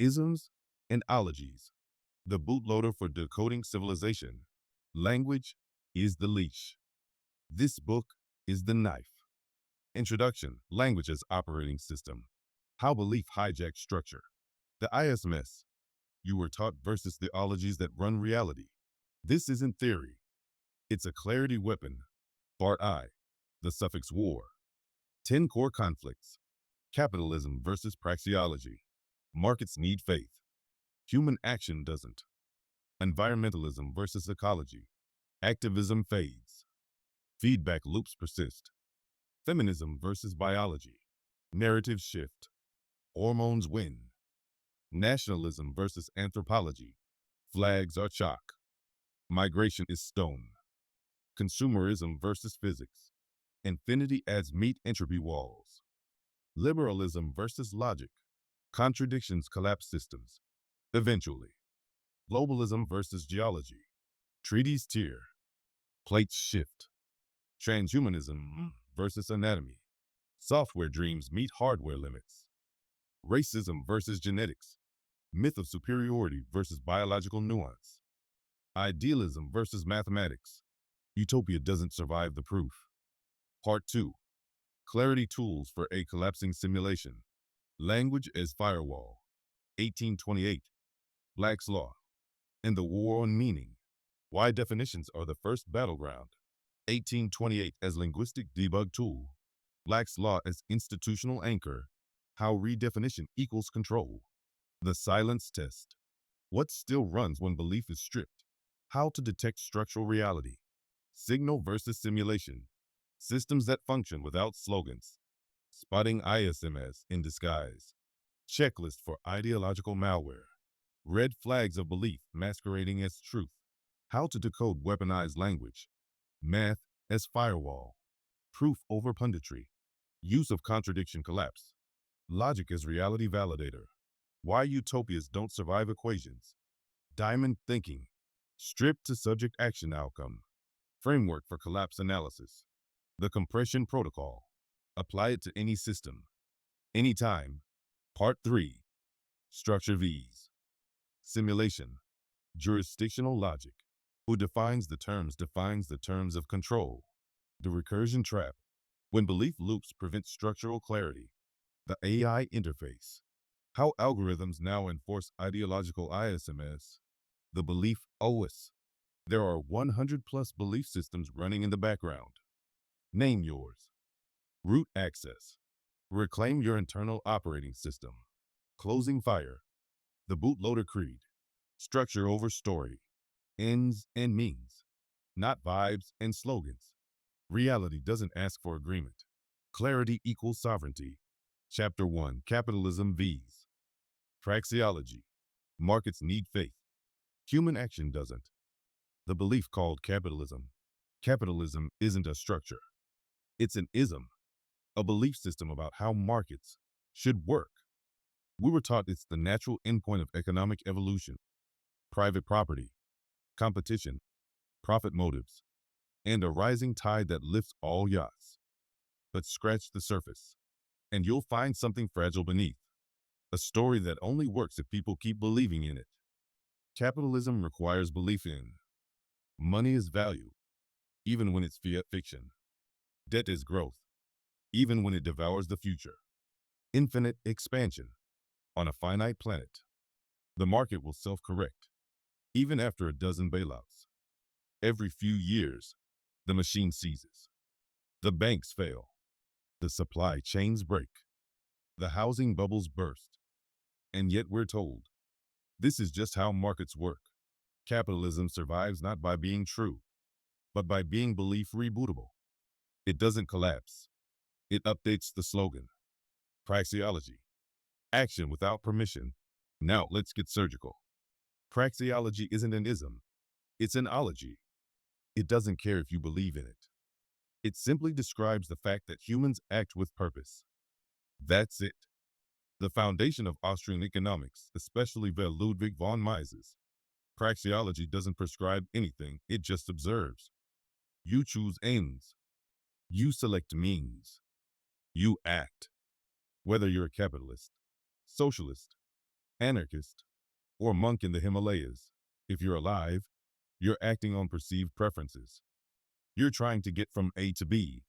Isms and Ologies, the bootloader for decoding civilization. Language is the leash. This book is the knife. Introduction, language as operating system. How belief hijacked structure. The ISMS, you were taught versus the ologies that run reality. This isn't theory. It's a clarity weapon. Part I, the suffix war. 10 core conflicts. Capitalism versus praxeology. Markets need faith. Human action doesn't. Environmentalism versus ecology. Activism fades. Feedback loops persist. Feminism versus biology. Narrative shift. Hormones win. Nationalism versus anthropology. Flags are chalk. Migration is stone. Consumerism versus physics. Infinity adds meat entropy walls. Liberalism versus logic. Contradictions collapse systems. Eventually. Globalism versus geology. Treaties tear. Plates shift. Transhumanism versus anatomy. Software dreams meet hardware limits. Racism versus genetics. Myth of superiority versus biological nuance. Idealism versus mathematics. Utopia doesn't survive the proof. Part 2. Clarity tools for a collapsing simulation. Language as firewall. 1828. Black's Law. And the War on Meaning. Why definitions are the first battleground. 1828 as linguistic debug tool. Black's Law as institutional anchor. How redefinition equals control. The silence test. What still runs when belief is stripped? How to detect structural reality. Signal versus simulation. Systems that function without slogans. Spotting ISMS in disguise. Checklist for ideological malware. Red flags of belief masquerading as truth. How to decode weaponized language. Math as firewall. Proof over punditry. Use of contradiction collapse. Logic as reality validator. Why utopias don't survive equations. Diamond thinking. Stripped to subject action outcome. Framework for collapse analysis. The compression protocol. Apply it to any system. Anytime. Part 3. Structure V's. Simulation. Jurisdictional logic. Who defines the terms of control. The recursion trap. When belief loops prevent structural clarity. The AI interface. How algorithms now enforce ideological ISMS. The belief OS. There are 100 plus belief systems running in the background. Name yours. Root access. Reclaim your internal operating system. Closing fire. The bootloader creed. Structure over story. Ends and means. Not vibes and slogans. Reality doesn't ask for agreement. Clarity equals sovereignty. Chapter 1. Capitalism V's. Praxeology. Markets need faith. Human action doesn't. The belief called capitalism. Capitalism isn't a structure. It's an ism, a belief system about how markets should work. We were taught it's the natural endpoint of economic evolution. Private property, competition, profit motives, and a rising tide that lifts all yachts. But scratch the surface, and you'll find something fragile beneath. A story that only works if people keep believing in it. Capitalism requires belief in. Money is value, even when it's fiat fiction. Debt is growth, even when it devours the future. Infinite expansion. On a finite planet, the market will self-correct, even after a dozen bailouts. Every few years, the machine seizes. The banks fail. The supply chains break. The housing bubbles burst. And yet we're told, this is just how markets work. Capitalism survives not by being true, but by being belief rebootable. It doesn't collapse. It updates the slogan. Praxeology. Action without permission. Now let's get surgical. Praxeology isn't an ism. It's an ology. It doesn't care if you believe in it. It simply describes the fact that humans act with purpose. That's it. The foundation of Austrian economics, especially by Ludwig von Mises. Praxeology doesn't prescribe anything, it just observes. You choose ends. You select means. You act. Whether you're a capitalist, socialist, anarchist, or monk in the Himalayas. If you're alive, you're acting on perceived preferences. You're trying to get from A to B.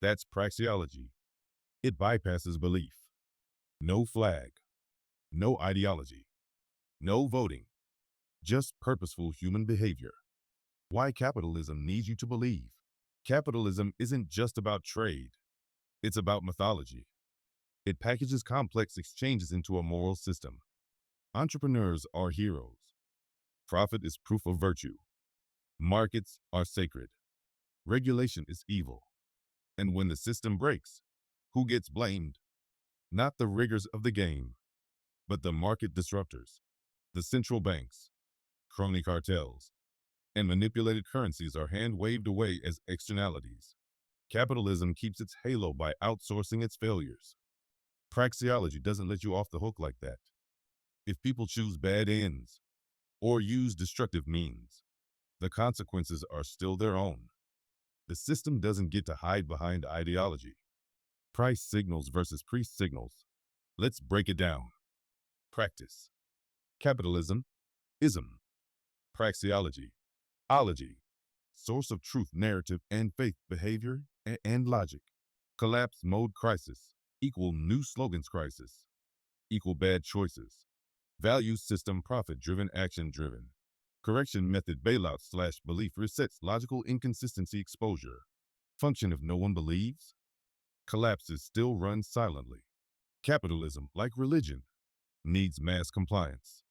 That's praxeology. It bypasses belief. No flag, no ideology, no voting, just purposeful human behavior. Why capitalism needs you to believe. Capitalism isn't just about trade. It's about mythology. It packages complex exchanges into a moral system. Entrepreneurs are heroes. Profit is proof of virtue. Markets are sacred. Regulation is evil. And when the system breaks, who gets blamed? Not the riggers of the game, but the market disruptors. The central banks, crony cartels, and manipulated currencies are hand-waved away as externalities. Capitalism keeps its halo by outsourcing its failures. Praxeology doesn't let you off the hook like that. If people choose bad ends or use destructive means, the consequences are still their own. The system doesn't get to hide behind ideology. Price signals versus priest signals. Let's break it down. Practice. Capitalism. Ism. Praxeology. Ology. Source of truth, narrative, and faith, behavior, and logic. Collapse mode crisis. Equal new slogans crisis. Equal bad choices. Value system profit-driven, action-driven. Correction method bailout/belief resets logical inconsistency exposure. Function if no one believes. Collapses still runs silently. Capitalism, like religion, needs mass compliance.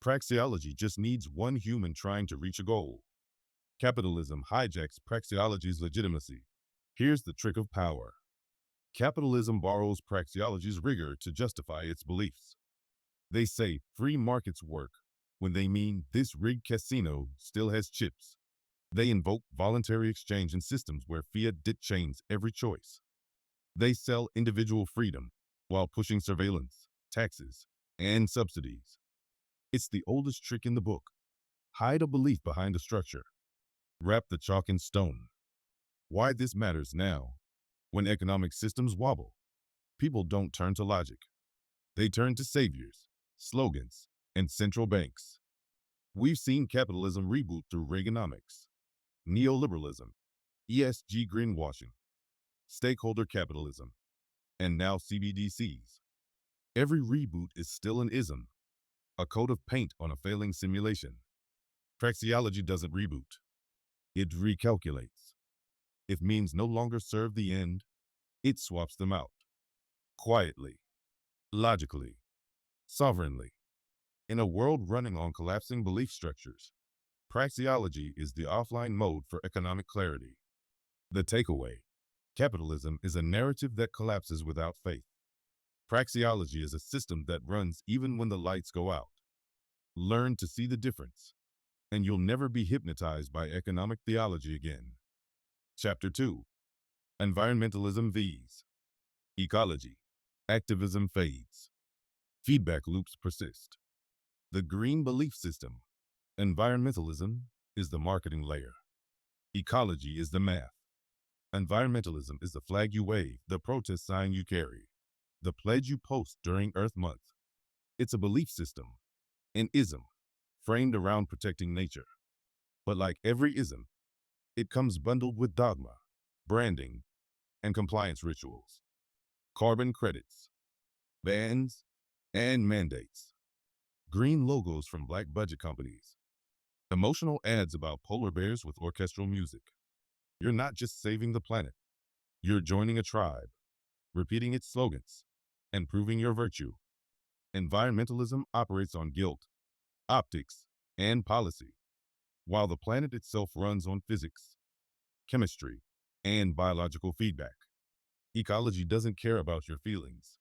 Praxeology just needs one human trying to reach a goal. Capitalism hijacks praxeology's legitimacy. Here's the trick of power. Capitalism borrows praxeology's rigor to justify its beliefs. They say free markets work when they mean this rigged casino still has chips. They invoke voluntary exchange in systems where fiat dictates every choice. They sell individual freedom while pushing surveillance, taxes, and subsidies. It's the oldest trick in the book. Hide a belief behind a structure. Wrap the chalk in stone. Why this matters now. When economic systems wobble, people don't turn to logic. They turn to saviors, slogans, and central banks. We've seen capitalism reboot through Reaganomics, neoliberalism, ESG greenwashing, stakeholder capitalism, and now CBDCs. Every reboot is still an ism, a coat of paint on a failing simulation. Praxeology doesn't reboot. It recalculates. If means no longer serve the end, it swaps them out. Quietly, logically, sovereignly. In a world running on collapsing belief structures, praxeology is the offline mode for economic clarity. The takeaway: capitalism is a narrative that collapses without faith. Praxeology is a system that runs even when the lights go out. Learn to see the difference, and you'll never be hypnotized by economic theology again. Chapter 2. Environmentalism vs. Ecology. Activism fades. Feedback loops persist. The green belief system. Environmentalism is the marketing layer. Ecology is the math. Environmentalism is the flag you wave, the protest sign you carry, the pledge you post during Earth Month. It's a belief system, an ism, framed around protecting nature. But like every ism, it comes bundled with dogma, branding, and compliance rituals. Carbon credits, bans, and mandates. Green logos from black budget companies. Emotional ads about polar bears with orchestral music. You're not just saving the planet. You're joining a tribe, repeating its slogans, and proving your virtue. Environmentalism operates on guilt, optics, and policy, while the planet itself runs on physics, chemistry, and biological feedback. Ecology doesn't care about your feelings.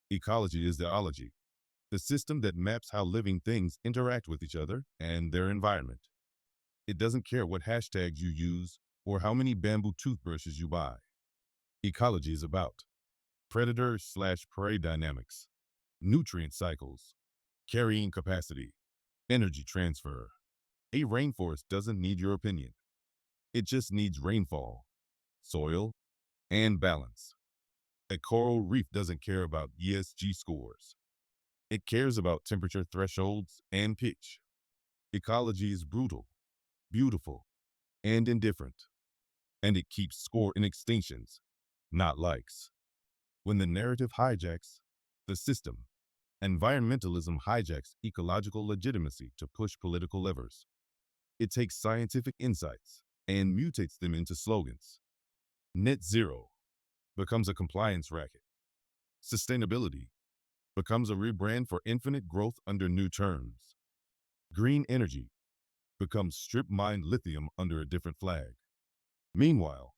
Ecology is the ology, the system that maps how living things interact with each other and their environment. It doesn't care what hashtags you use or how many bamboo toothbrushes you buy. Ecology is about predator/prey dynamics, nutrient cycles, carrying capacity, energy transfer. A rainforest doesn't need your opinion. It just needs rainfall, soil, and balance. A coral reef doesn't care about ESG scores. It cares about temperature thresholds and pitch. Ecology is brutal, beautiful, and indifferent. And it keeps score in extinctions, not likes. When the narrative hijacks the system, environmentalism hijacks ecological legitimacy to push political levers. It takes scientific insights and mutates them into slogans. Net zero becomes a compliance racket. Sustainability becomes a rebrand for infinite growth under new terms. Green energy becomes strip-mined lithium under a different flag. Meanwhile,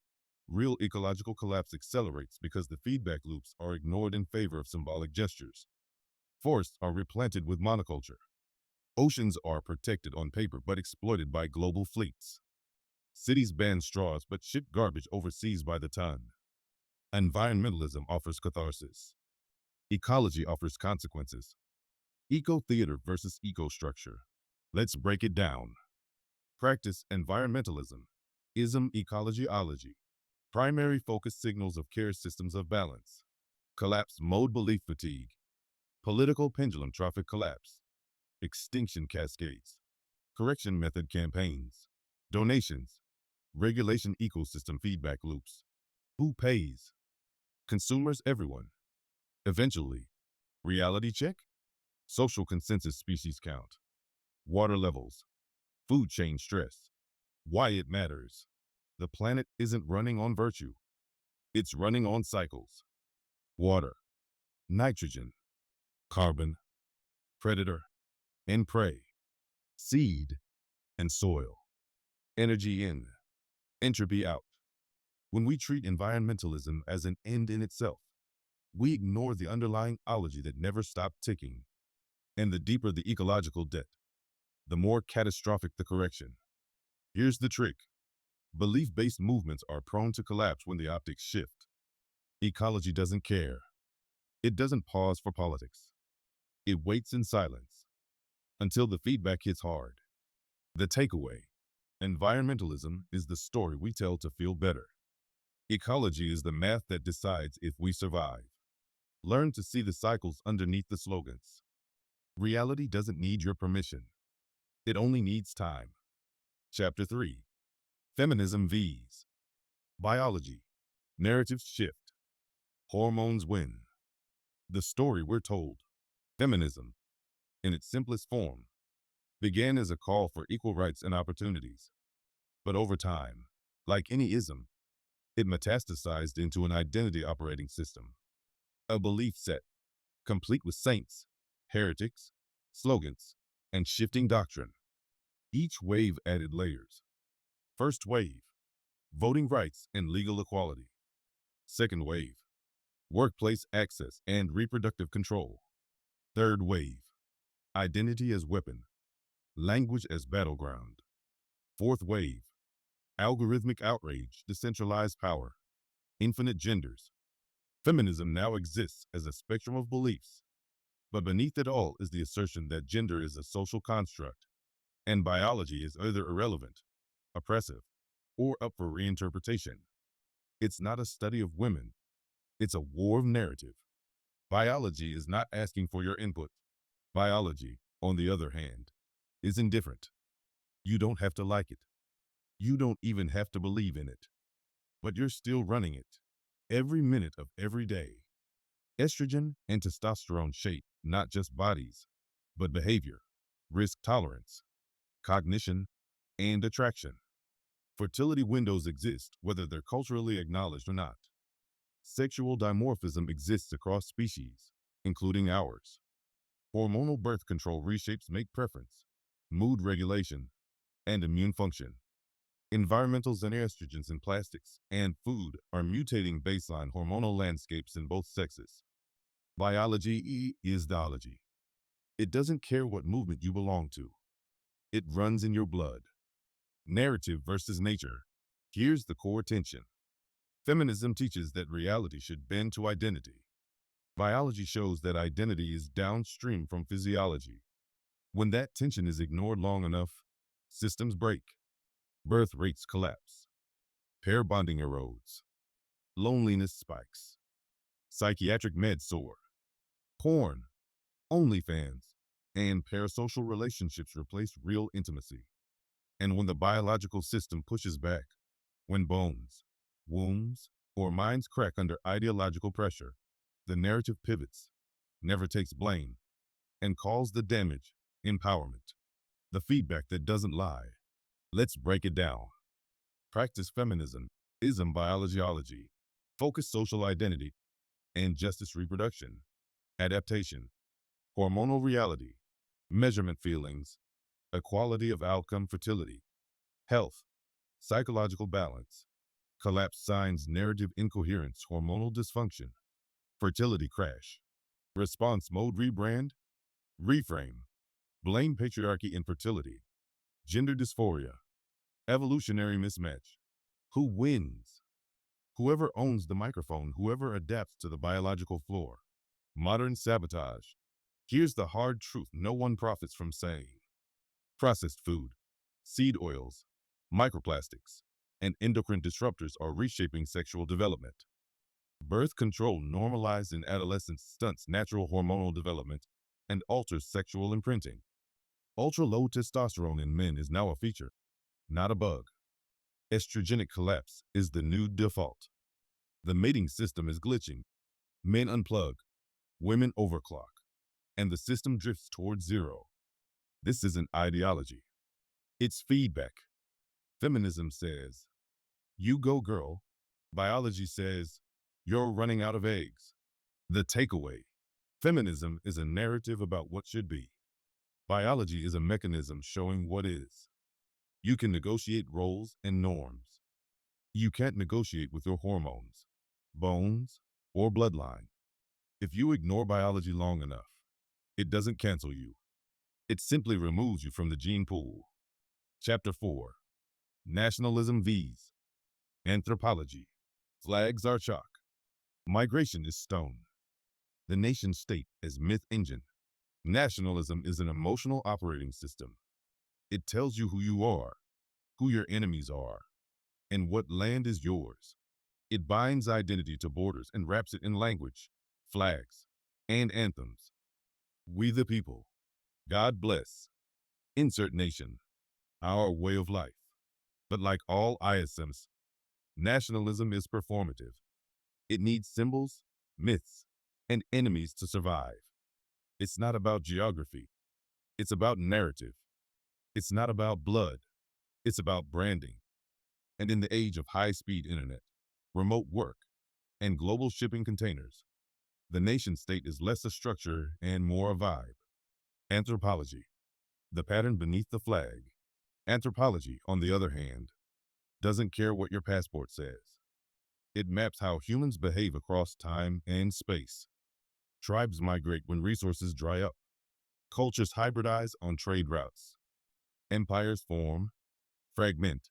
real ecological collapse accelerates because the feedback loops are ignored in favor of symbolic gestures. Forests are replanted with monoculture. Oceans are protected on paper but exploited by global fleets. Cities ban straws but ship garbage overseas by the ton. Environmentalism offers catharsis. Ecology offers consequences. Eco-theater versus eco-structure. Let's break it down. Practice environmentalism. Ism Ology. Primary focus signals of care systems of balance. Collapse mode belief fatigue. Political pendulum trophic collapse. Extinction cascades. Correction method campaigns. Donations. Regulation ecosystem feedback loops. Who pays? Consumers, everyone. Eventually, reality check. Social consensus species count. Water levels. Food chain stress. Why it matters. The planet isn't running on virtue. It's running on cycles. Water, nitrogen, carbon, predator, and prey, seed, and soil. Energy in, entropy out. When we treat environmentalism as an end in itself, we ignore the underlying ology that never stopped ticking. And the deeper the ecological debt, the more catastrophic the correction. Here's the trick. Belief-based movements are prone to collapse when the optics shift. Ecology doesn't care. It doesn't pause for politics. It waits in silence until the feedback hits hard. The takeaway: environmentalism is the story we tell to feel better. Ecology is the math that decides if we survive. Learn to see the cycles underneath the slogans. Reality doesn't need your permission. It only needs time. Chapter 3. Feminism vs. Biology. Narratives shift. Hormones win. The story we're told. Feminism, in its simplest form, began as a call for equal rights and opportunities. But over time, like any ism, it metastasized into an identity operating system. A belief set, complete with saints, heretics, slogans, and shifting doctrine. Each wave added layers. First wave, voting rights and legal equality. Second wave, workplace access and reproductive control. Third wave, identity as weapon, language as battleground. Fourth wave, algorithmic outrage, decentralized power, infinite genders. Feminism now exists as a spectrum of beliefs, but beneath it all is the assertion that gender is a social construct, and biology is either irrelevant, oppressive, or up for reinterpretation. It's not a study of women. It's a war of narrative. Biology is not asking for your input. Biology, on the other hand, is indifferent. You don't have to like it. You don't even have to believe in it. But you're still running it, every minute of every day. Estrogen and testosterone shape not just bodies, but behavior, risk tolerance, cognition, and attraction. Fertility windows exist whether they're culturally acknowledged or not. Sexual dimorphism exists across species, including ours. Hormonal birth control reshapes mate preference, mood regulation, and immune function. Environmental xenoestrogens in plastics and food are mutating baseline hormonal landscapes in both sexes. Biology is theology. It doesn't care what movement you belong to. It runs in your blood. Narrative versus nature. Here's the core tension. Feminism teaches that reality should bend to identity. Biology shows that identity is downstream from physiology. When that tension is ignored long enough, systems break. Birth rates collapse. Pair bonding erodes. Loneliness spikes. Psychiatric meds soar. Porn, OnlyFans, and parasocial relationships replace real intimacy. And when the biological system pushes back, when bones, wombs, or minds crack under ideological pressure, the narrative pivots, never takes blame, and calls the damage empowerment, the feedback that doesn't lie. Let's break it down. Practice feminism, ism biology, focus social identity, and justice reproduction, adaptation, hormonal reality, measurement feelings, equality of outcome fertility, health, psychological balance, collapse signs narrative incoherence hormonal dysfunction, fertility crash, response mode rebrand, reframe, blame patriarchy infertility, gender dysphoria, evolutionary mismatch. Who wins? Whoever owns the microphone, whoever adapts to the biological floor. Modern sabotage. Here's the hard truth no one profits from saying. Processed food, seed oils, microplastics, and endocrine disruptors are reshaping sexual development. Birth control normalized in adolescence stunts natural hormonal development and alters sexual imprinting. Ultra-low testosterone in men is now a feature, not a bug. Estrogenic collapse is the new default. The mating system is glitching. Men unplug, women overclock, and the system drifts towards zero. This isn't ideology. It's feedback. Feminism says, you go girl. Biology says, you're running out of eggs. The takeaway. Feminism is a narrative about what should be. Biology is a mechanism showing what is. You can negotiate roles and norms. You can't negotiate with your hormones, bones, or bloodline. If you ignore biology long enough, it doesn't cancel you. It simply removes you from the gene pool. Chapter 4. Nationalism vs. Anthropology. Flags are chalk. Migration is stone. The nation state as myth engine. Nationalism is an emotional operating system. It tells you who you are, who your enemies are, and what land is yours. It binds identity to borders and wraps it in language, flags, and anthems. We the people. God bless. Insert nation. Our way of life. But like all isms, nationalism is performative. It needs symbols, myths, and enemies to survive. It's not about geography. It's about narrative. It's not about blood. It's about branding. And in the age of high-speed internet, remote work, and global shipping containers, the nation state is less a structure and more a vibe. Anthropology, the pattern beneath the flag. Anthropology, on the other hand, doesn't care what your passport says. It maps how humans behave across time and space. Tribes migrate when resources dry up. Cultures hybridize on trade routes. Empires form, fragment,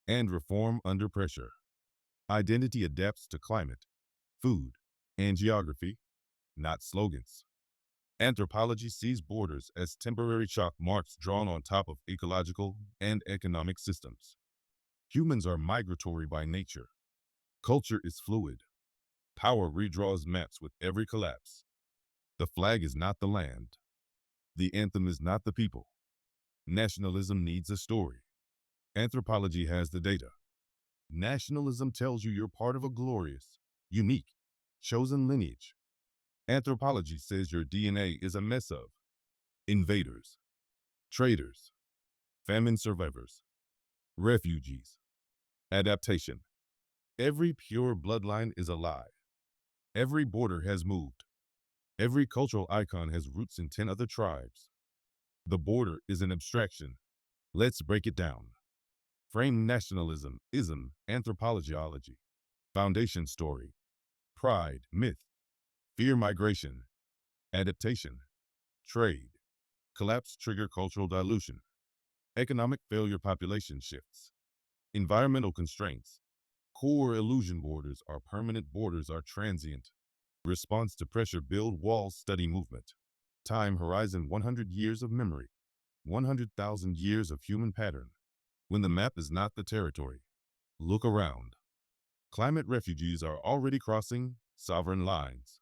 and reform under pressure. Identity adapts to climate, food, and geography, not slogans. Anthropology sees borders as temporary chalk marks drawn on top of ecological and economic systems. Humans are migratory by nature. Culture is fluid. Power redraws maps with every collapse. The flag is not the land. The anthem is not the people. Nationalism needs a story. Anthropology has the data. Nationalism tells you you're part of a glorious, unique, chosen lineage. Anthropology says your DNA is a mess of invaders, traitors, famine survivors, refugees, adaptation. Every pure bloodline is a lie. Every border has moved. Every cultural icon has roots in 10 other tribes. The border is an abstraction. Let's break it down. Frame nationalism, ism, anthropology. Foundation story. Pride, myth. Fear migration. Adaptation. Trade. Collapse trigger cultural dilution. Economic failure population shifts. Environmental constraints. Core illusion borders are permanent, borders are transient. Response to pressure build walls study movement. Time horizon 100 years of memory. 100,000 years of human pattern. When the map is not the territory, look around. Climate refugees are already crossing sovereign lines.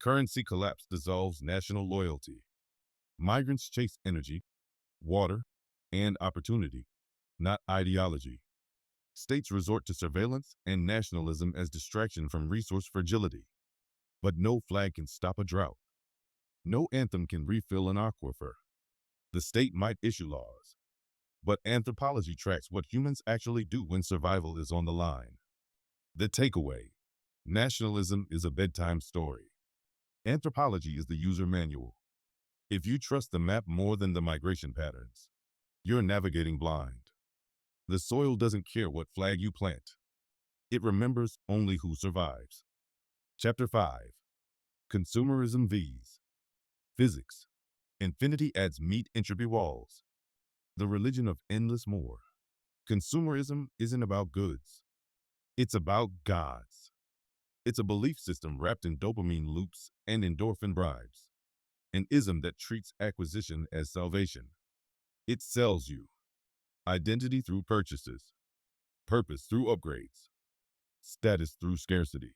Currency collapse dissolves national loyalty. Migrants chase energy, water, and opportunity, not ideology. States resort to surveillance and nationalism as distraction from resource fragility. But no flag can stop a drought. No anthem can refill an aquifer. The state might issue laws, but anthropology tracks what humans actually do when survival is on the line. The takeaway: nationalism is a bedtime story. Anthropology is the user manual. If you trust the map more than the migration patterns, you're navigating blind. The soil doesn't care what flag you plant. It remembers only who survives. Chapter 5: Consumerism vs. Physics. Infinity adds meat entropy walls. The religion of endless more. Consumerism isn't about goods. It's about gods. It's a belief system wrapped in dopamine loops and endorphin bribes. An ism that treats acquisition as salvation. It sells you identity through purchases, purpose through upgrades, status through scarcity,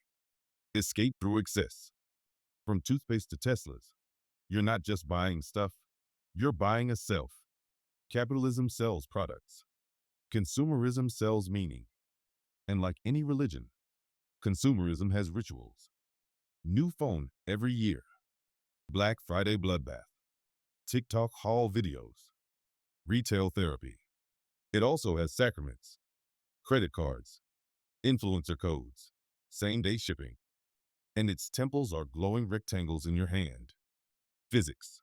escape through excess. From toothpaste to Teslas, you're not just buying stuff, you're buying a self. Capitalism sells products. Consumerism sells meaning. And like any religion, consumerism has rituals. New phone every year. Black Friday bloodbath. TikTok haul videos. Retail therapy. It also has sacraments, credit cards, influencer codes, same-day shipping. And its temples are glowing rectangles in your hand. Physics.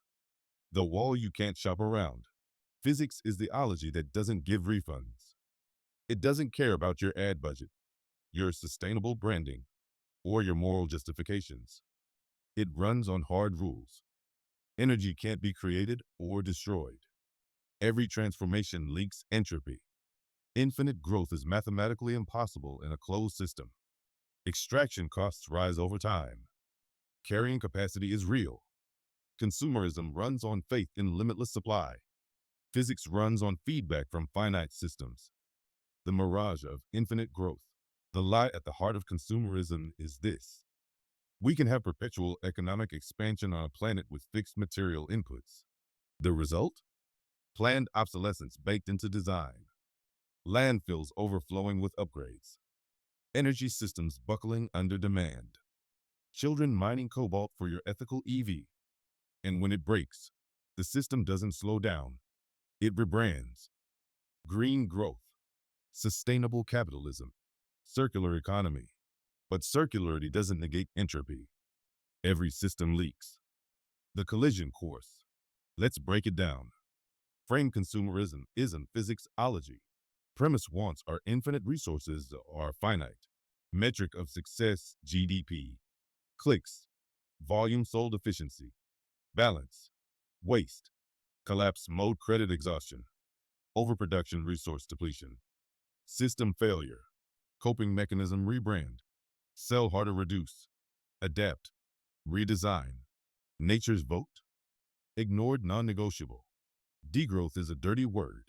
The wall you can't shop around. Physics is the ology that doesn't give refunds. It doesn't care about your ad budget, your sustainable branding, or your moral justifications. It runs on hard rules. Energy can't be created or destroyed. Every transformation leaks entropy. Infinite growth is mathematically impossible in a closed system. Extraction costs rise over time. Carrying capacity is real. Consumerism runs on faith in limitless supply. Physics runs on feedback from finite systems. The mirage of infinite growth. The lie at the heart of consumerism is this: we can have perpetual economic expansion on a planet with fixed material inputs. The result? Planned obsolescence baked into design. Landfills overflowing with upgrades. Energy systems buckling under demand. Children mining cobalt for your ethical EV. And when it breaks, the system doesn't slow down. It rebrands. Green growth. Sustainable capitalism. Circular economy. But circularity doesn't negate entropy. Every system leaks. The collision course. Let's break it down. Frame consumerism isn't physicsology. Premise wants are infinite, resources are finite. Metric of success, GDP. Clicks, volume sold efficiency. Balance, waste. Collapse mode, credit exhaustion. Overproduction, resource depletion. System failure. Coping mechanism, rebrand. Sell harder, reduce. Adapt, redesign. Nature's vote. Ignored, non-negotiable. Degrowth is a dirty word,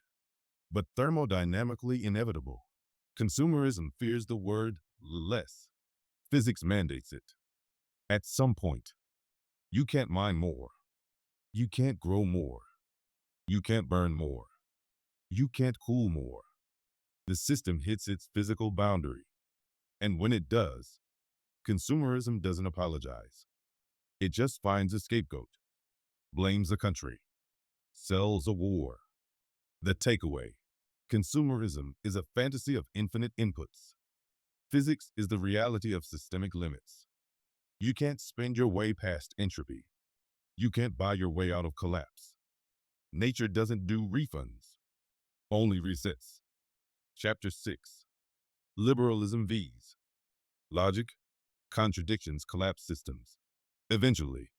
but thermodynamically inevitable. Consumerism fears the word less. Physics mandates it. At some point, you can't mine more. You can't grow more. You can't burn more. You can't cool more. The system hits its physical boundary. And when it does, consumerism doesn't apologize. It just finds a scapegoat, blames a country, sells a war. The takeaway: consumerism is a fantasy of infinite inputs. Physics is the reality of systemic limits. You can't spend your way past entropy. You can't buy your way out of collapse. Nature doesn't do refunds, only resets. Chapter 6: Liberalism vs. Logic, contradictions collapse systems. Eventually,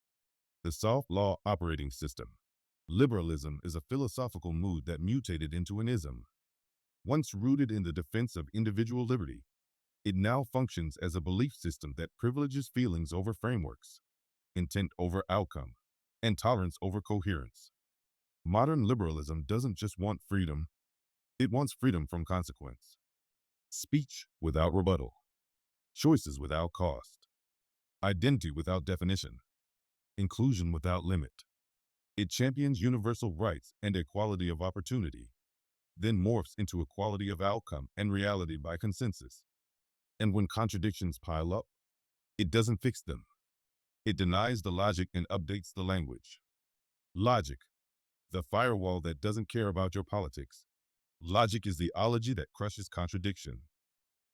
the soft law operating system. Liberalism is a philosophical mood that mutated into an ism. Once rooted in the defense of individual liberty, it now functions as a belief system that privileges feelings over frameworks, intent over outcome, and tolerance over coherence. Modern liberalism doesn't just want freedom, it wants freedom from consequence. Speech without rebuttal. Choices without cost. identity without definition, inclusion without limit. It champions universal rights and equality of opportunity, then morphs into equality of outcome and reality by consensus. And when contradictions pile up, it doesn't fix them. It denies the logic and updates the language. Logic, the firewall that doesn't care about your politics. Logic is the ology that crushes contradiction.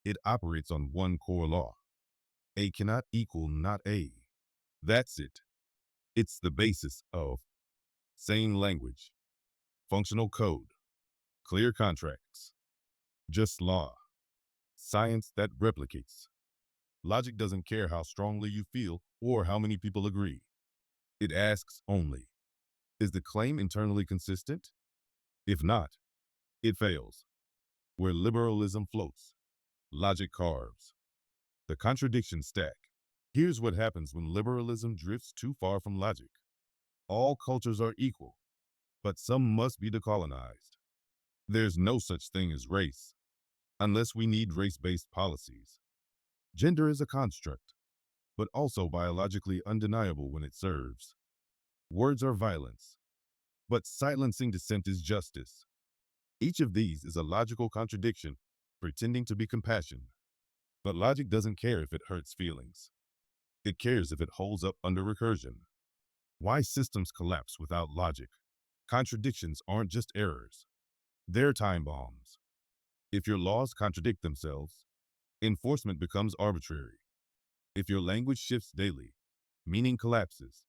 It operates on one core law. A cannot equal not A. That's it. It's the basis of sane language, functional code, clear contracts, just law, science that replicates. Logic doesn't care how strongly you feel or how many people agree. It asks only, is the claim internally consistent? If not, it fails. Where liberalism floats, logic carves. The contradiction stack. Here's what happens when liberalism drifts too far from logic. All cultures are equal, but some must be decolonized. There's no such thing as race, unless we need race-based policies. Gender is a construct, but also biologically undeniable when it serves. Words are violence, but silencing dissent is justice. Each of these is a logical contradiction, pretending to be compassion. But logic doesn't care if it hurts feelings. It cares if it holds up under recursion. Why systems collapse without logic? Contradictions aren't just errors. They're time bombs. If your laws contradict themselves, enforcement becomes arbitrary. If your language shifts daily, meaning collapses.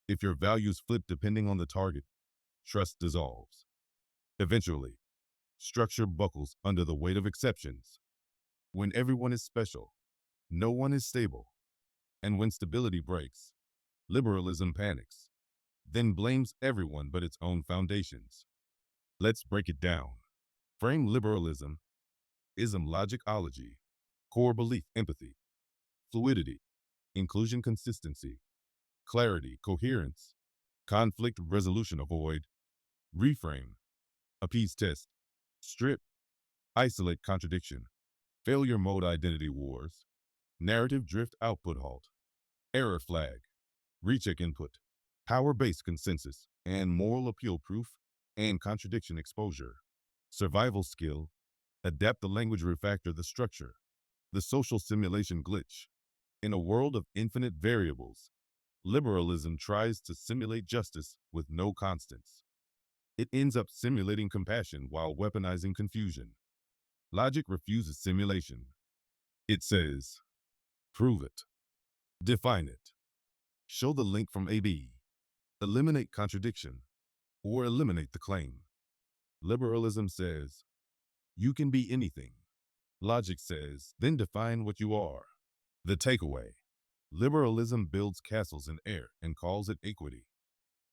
If your values flip depending on the target, trust dissolves. Eventually, structure buckles under the weight of exceptions. When everyone is special, no one is stable. And when stability breaks, liberalism panics, then blames everyone but its own foundations. Let's break it down. Frame liberalism, ism logicology, core belief empathy, fluidity, inclusion consistency, clarity coherence, conflict resolution avoid, reframe, appease test, strip, isolate contradiction, failure mode identity wars, narrative drift output halt, error flag, recheck input, power-based consensus, and moral appeal proof and contradiction exposure. Survival skill, adapt the language refactor the structure, the social simulation glitch. In a world of infinite variables, liberalism tries to simulate justice with no constants. It ends up simulating compassion while weaponizing confusion. Logic refuses simulation. It says, prove it, define it, show the link from AB, eliminate contradiction, or eliminate the claim. Liberalism says, you can be anything. Logic says, then define what you are. The takeaway. Liberalism builds castles in air and calls it equity.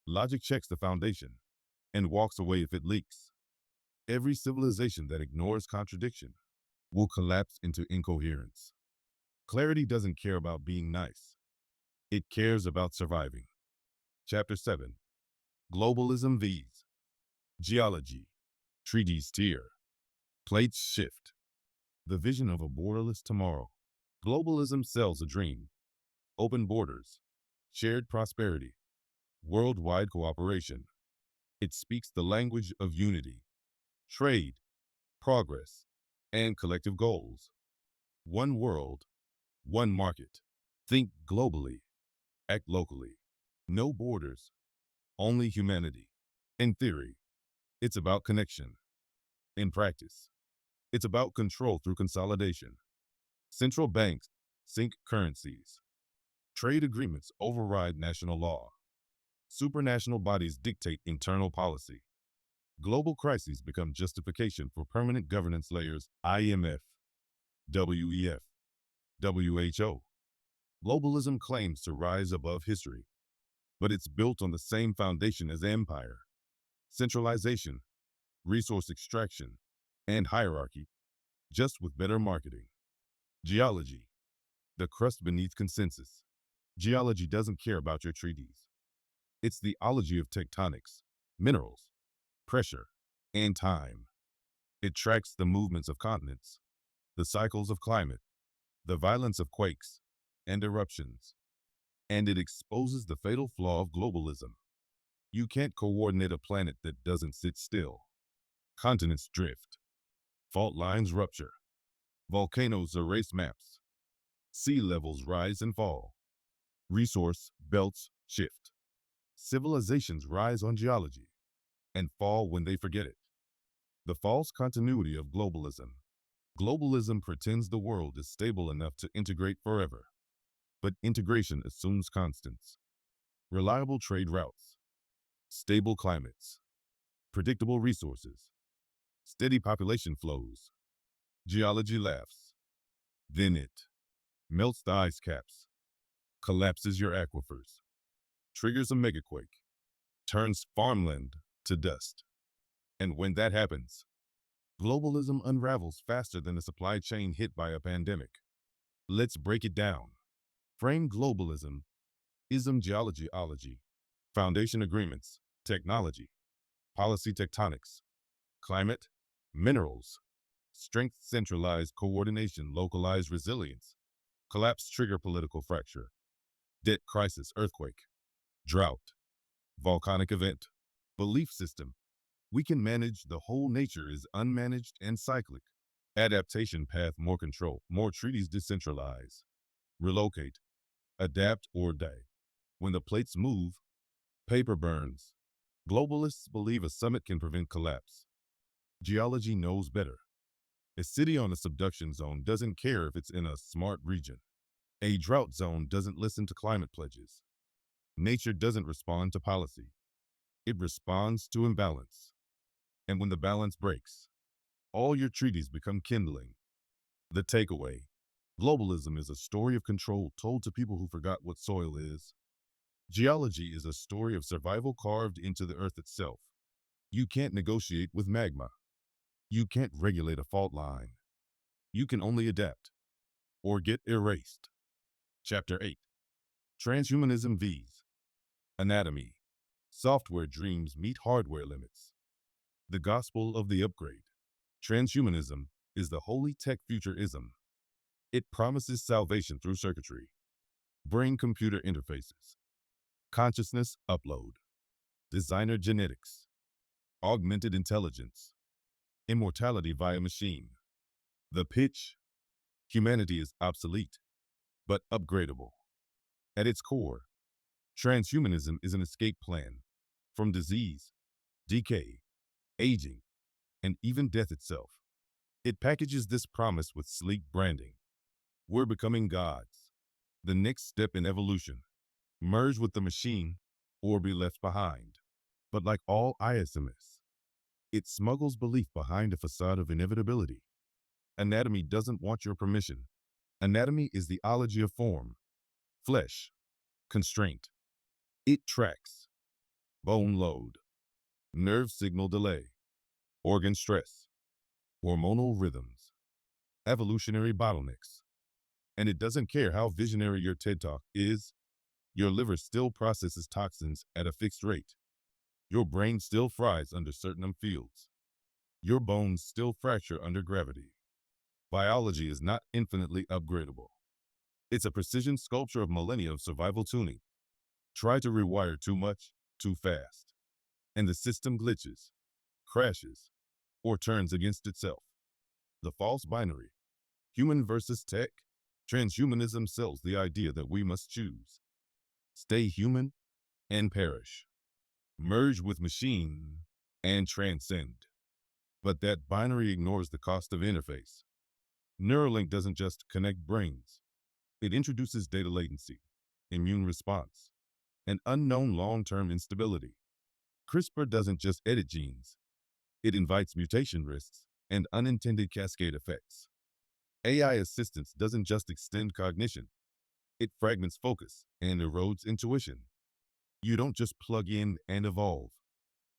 Logic checks the foundation and walks away if it leaks. Every civilization that ignores contradiction will collapse into incoherence. Clarity doesn't care about being nice. It cares about surviving. Chapter 7. Globalism V's. Geology. Treaties tear. Plates shift. The vision of a borderless tomorrow. Globalism sells a dream. Open borders. Shared prosperity. Worldwide cooperation. It speaks the language of unity, trade, progress, and collective goals. One world, one market. Think globally, act locally. No borders, only humanity. In theory, it's about connection. In practice, it's about control through consolidation. Central banks sync currencies. Trade agreements override national law. Supranational bodies dictate internal policy. Global crises become justification for permanent governance layers. IMF, WEF, WHO. Globalism claims to rise above history, but it's built on the same foundation as empire. Centralization, resource extraction, and hierarchy, just with better marketing. Geology, the crust beneath consensus. Geology doesn't care about your treaties. It's the ology of tectonics, minerals, pressure, and time. It tracks the movements of continents, the cycles of climate, the violence of quakes, and eruptions. And it exposes the fatal flaw of globalism. You can't coordinate a planet that doesn't sit still. Continents drift. Fault lines rupture. Volcanoes erase maps. Sea levels rise and fall. Resource belts shift. Civilizations rise on geology and fall when they forget it. The false continuity of globalism. Globalism pretends the world is stable enough to integrate forever, but integration assumes constants, reliable trade routes, stable climates, predictable resources, steady population flows. Geology laughs. Then it melts the ice caps, collapses your aquifers, triggers a megaquake, turns farmland to dust. And when that happens, globalism unravels faster than a supply chain hit by a pandemic. Let's break it down. Frame globalism, Isms Ology, foundation agreements, technology, policy tectonics, climate, minerals, strength centralized coordination, localized resilience, collapse trigger political fracture, debt crisis earthquake, drought, volcanic event, belief system. We can manage the whole nature is unmanaged and cyclic. Adaptation path more control, more treaties decentralize, relocate, adapt or die. When the plates move, paper burns. Globalists believe a summit can prevent collapse. Geology knows better. A city on a subduction zone doesn't care if it's in a smart region. A drought zone doesn't listen to climate pledges. Nature doesn't respond to policy. It responds to imbalance. And when the balance breaks, all your treaties become kindling. The takeaway: globalism is a story of control told to people who forgot what soil is. Geology is a story of survival carved into the earth itself. You can't negotiate with magma. You can't regulate a fault line. You can only adapt or get erased. Chapter 8. Transhumanism vs. Anatomy. Software dreams meet hardware limits. The gospel of the upgrade. Transhumanism is the holy tech futurism. It promises salvation through circuitry, brain-computer interfaces, consciousness upload, designer genetics, augmented intelligence, immortality via machine. The pitch: humanity is obsolete, but upgradable. At its core, transhumanism is an escape plan from disease, decay, aging, and even death itself. It packages this promise with sleek branding. We're becoming gods. The next step in evolution: merge with the machine or be left behind. But like all ISMS, it smuggles belief behind a facade of inevitability. Anatomy doesn't want your permission. Anatomy is the ology of form, flesh, constraint. It tracks bone load, nerve signal delay, organ stress, hormonal rhythms, evolutionary bottlenecks. And it doesn't care how visionary your TED Talk is. Your liver still processes toxins at a fixed rate. Your brain still fries under certain fields. Your bones still fracture under gravity. Biology is not infinitely upgradable. It's a precision sculpture of millennia of survival tuning. Try to rewire too much, too fast, and the system glitches, crashes, or turns against itself. The false binary: human versus tech. Transhumanism sells the idea that we must choose: stay human and perish, merge with machine and transcend. But that binary ignores the cost of interface. Neuralink doesn't just connect brains. It introduces data latency, immune response, and unknown long-term instability. CRISPR doesn't just edit genes. It invites mutation risks and unintended cascade effects. AI assistance doesn't just extend cognition. It fragments focus and erodes intuition. You don't just plug in and evolve.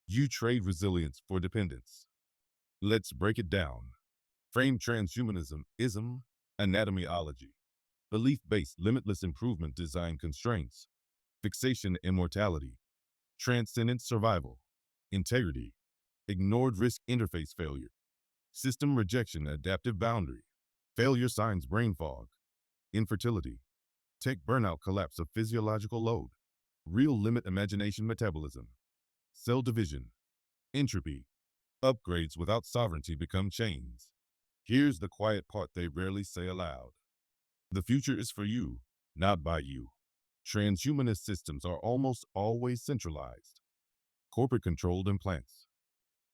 You trade resilience for dependence. Let's break it down. Frame transhumanism, ism, anatomy-ology. Belief-based limitless improvement design constraints. Fixation immortality. Transcendent survival. Integrity. Ignored risk interface failure. System rejection adaptive boundary. Failure signs brain fog. Infertility. Tech burnout collapse of physiological load. Real limit imagination metabolism. Cell division. Entropy. Upgrades without sovereignty become chains. Here's the quiet part they rarely say aloud. The future is for you, not by you. Transhumanist systems are almost always centralized. Corporate-controlled implants.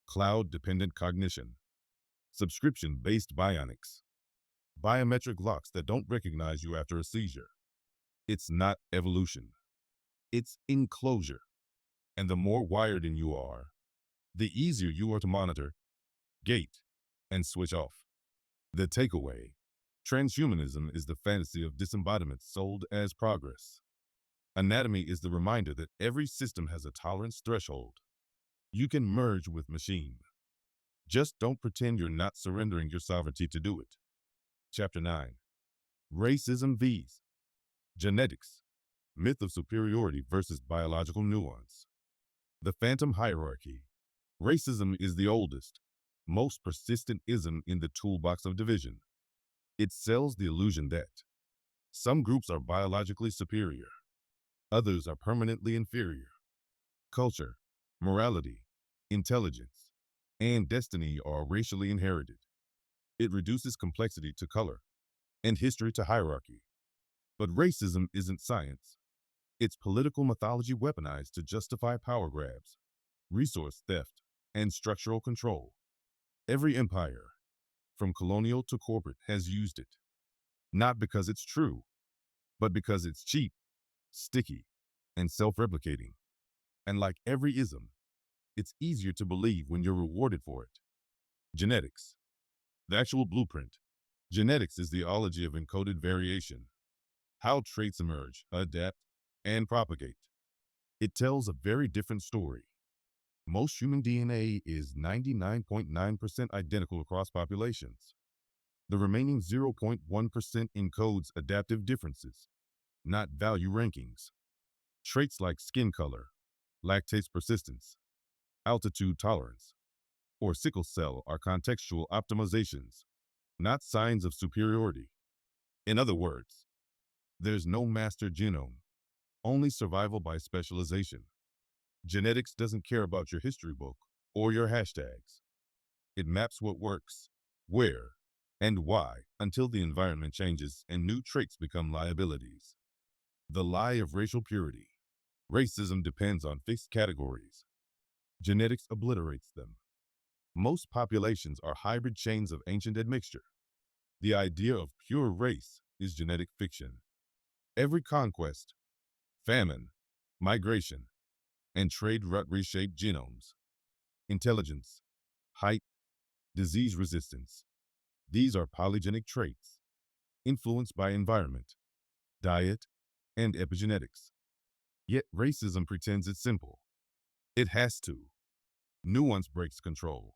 Cloud-dependent cognition. Subscription-based bionics. Biometric locks that don't recognize you after a seizure. It's not evolution. It's enclosure. And the more wired in you are, the easier you are to monitor, gate, and switch off. The takeaway: transhumanism is the fantasy of disembodiment sold as progress. Anatomy is the reminder that every system has a tolerance threshold. You can merge with machine. Just don't pretend you're not surrendering your sovereignty to do it. Chapter 9. Racism vs. Genetics. Myth of superiority versus biological nuance. The phantom hierarchy. Racism is the oldest, most persistent ism in the toolbox of division. It sells the illusion that some groups are biologically superior, others are permanently inferior. Culture, morality, intelligence, and destiny are racially inherited. It reduces complexity to color and history to hierarchy. But racism isn't science. It's political mythology weaponized to justify power grabs, resource theft, and structural control. Every empire, from colonial to corporate, has used it. Not because it's true, but because it's cheap, sticky, and self-replicating. And like every ism, it's easier to believe when you're rewarded for it. Genetics. The actual blueprint. Genetics is the ology of encoded variation. How traits emerge, adapt, and propagate. It tells a very different story. Most human DNA is 99.9% identical across populations. The remaining 0.1% encodes adaptive differences, not value rankings. Traits like skin color, lactase persistence, altitude tolerance, or sickle cell are contextual optimizations, not signs of superiority. In other words, there's no master genome, only survival by specialization. Genetics doesn't care about your history book or your hashtags. It maps what works, where, and why until the environment changes and new traits become liabilities. The lie of racial purity. Racism depends on fixed categories. Genetics obliterates them. Most populations are hybrid chains of ancient admixture. The idea of pure race is genetic fiction. Every conquest, famine, migration, and trade route reshape genomes. Intelligence, height, disease resistance. These are polygenic traits, influenced by environment, diet, and epigenetics. Yet racism pretends it's simple. It has to. Nuance breaks control.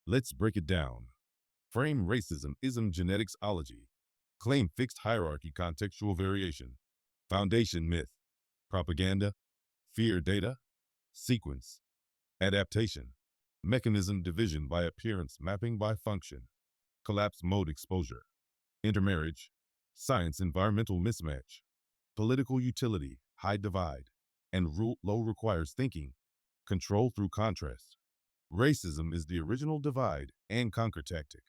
Let's break it down. Frame racism, ism genetics ology. Claim fixed hierarchy, contextual variation. Foundation myth, propaganda, fear data, sequence, adaptation, mechanism division by appearance, mapping by function, collapse mode exposure, intermarriage, science environmental mismatch, political utility, high divide, and rule low requires thinking, control through contrast. Racism is the original divide and conquer tactic.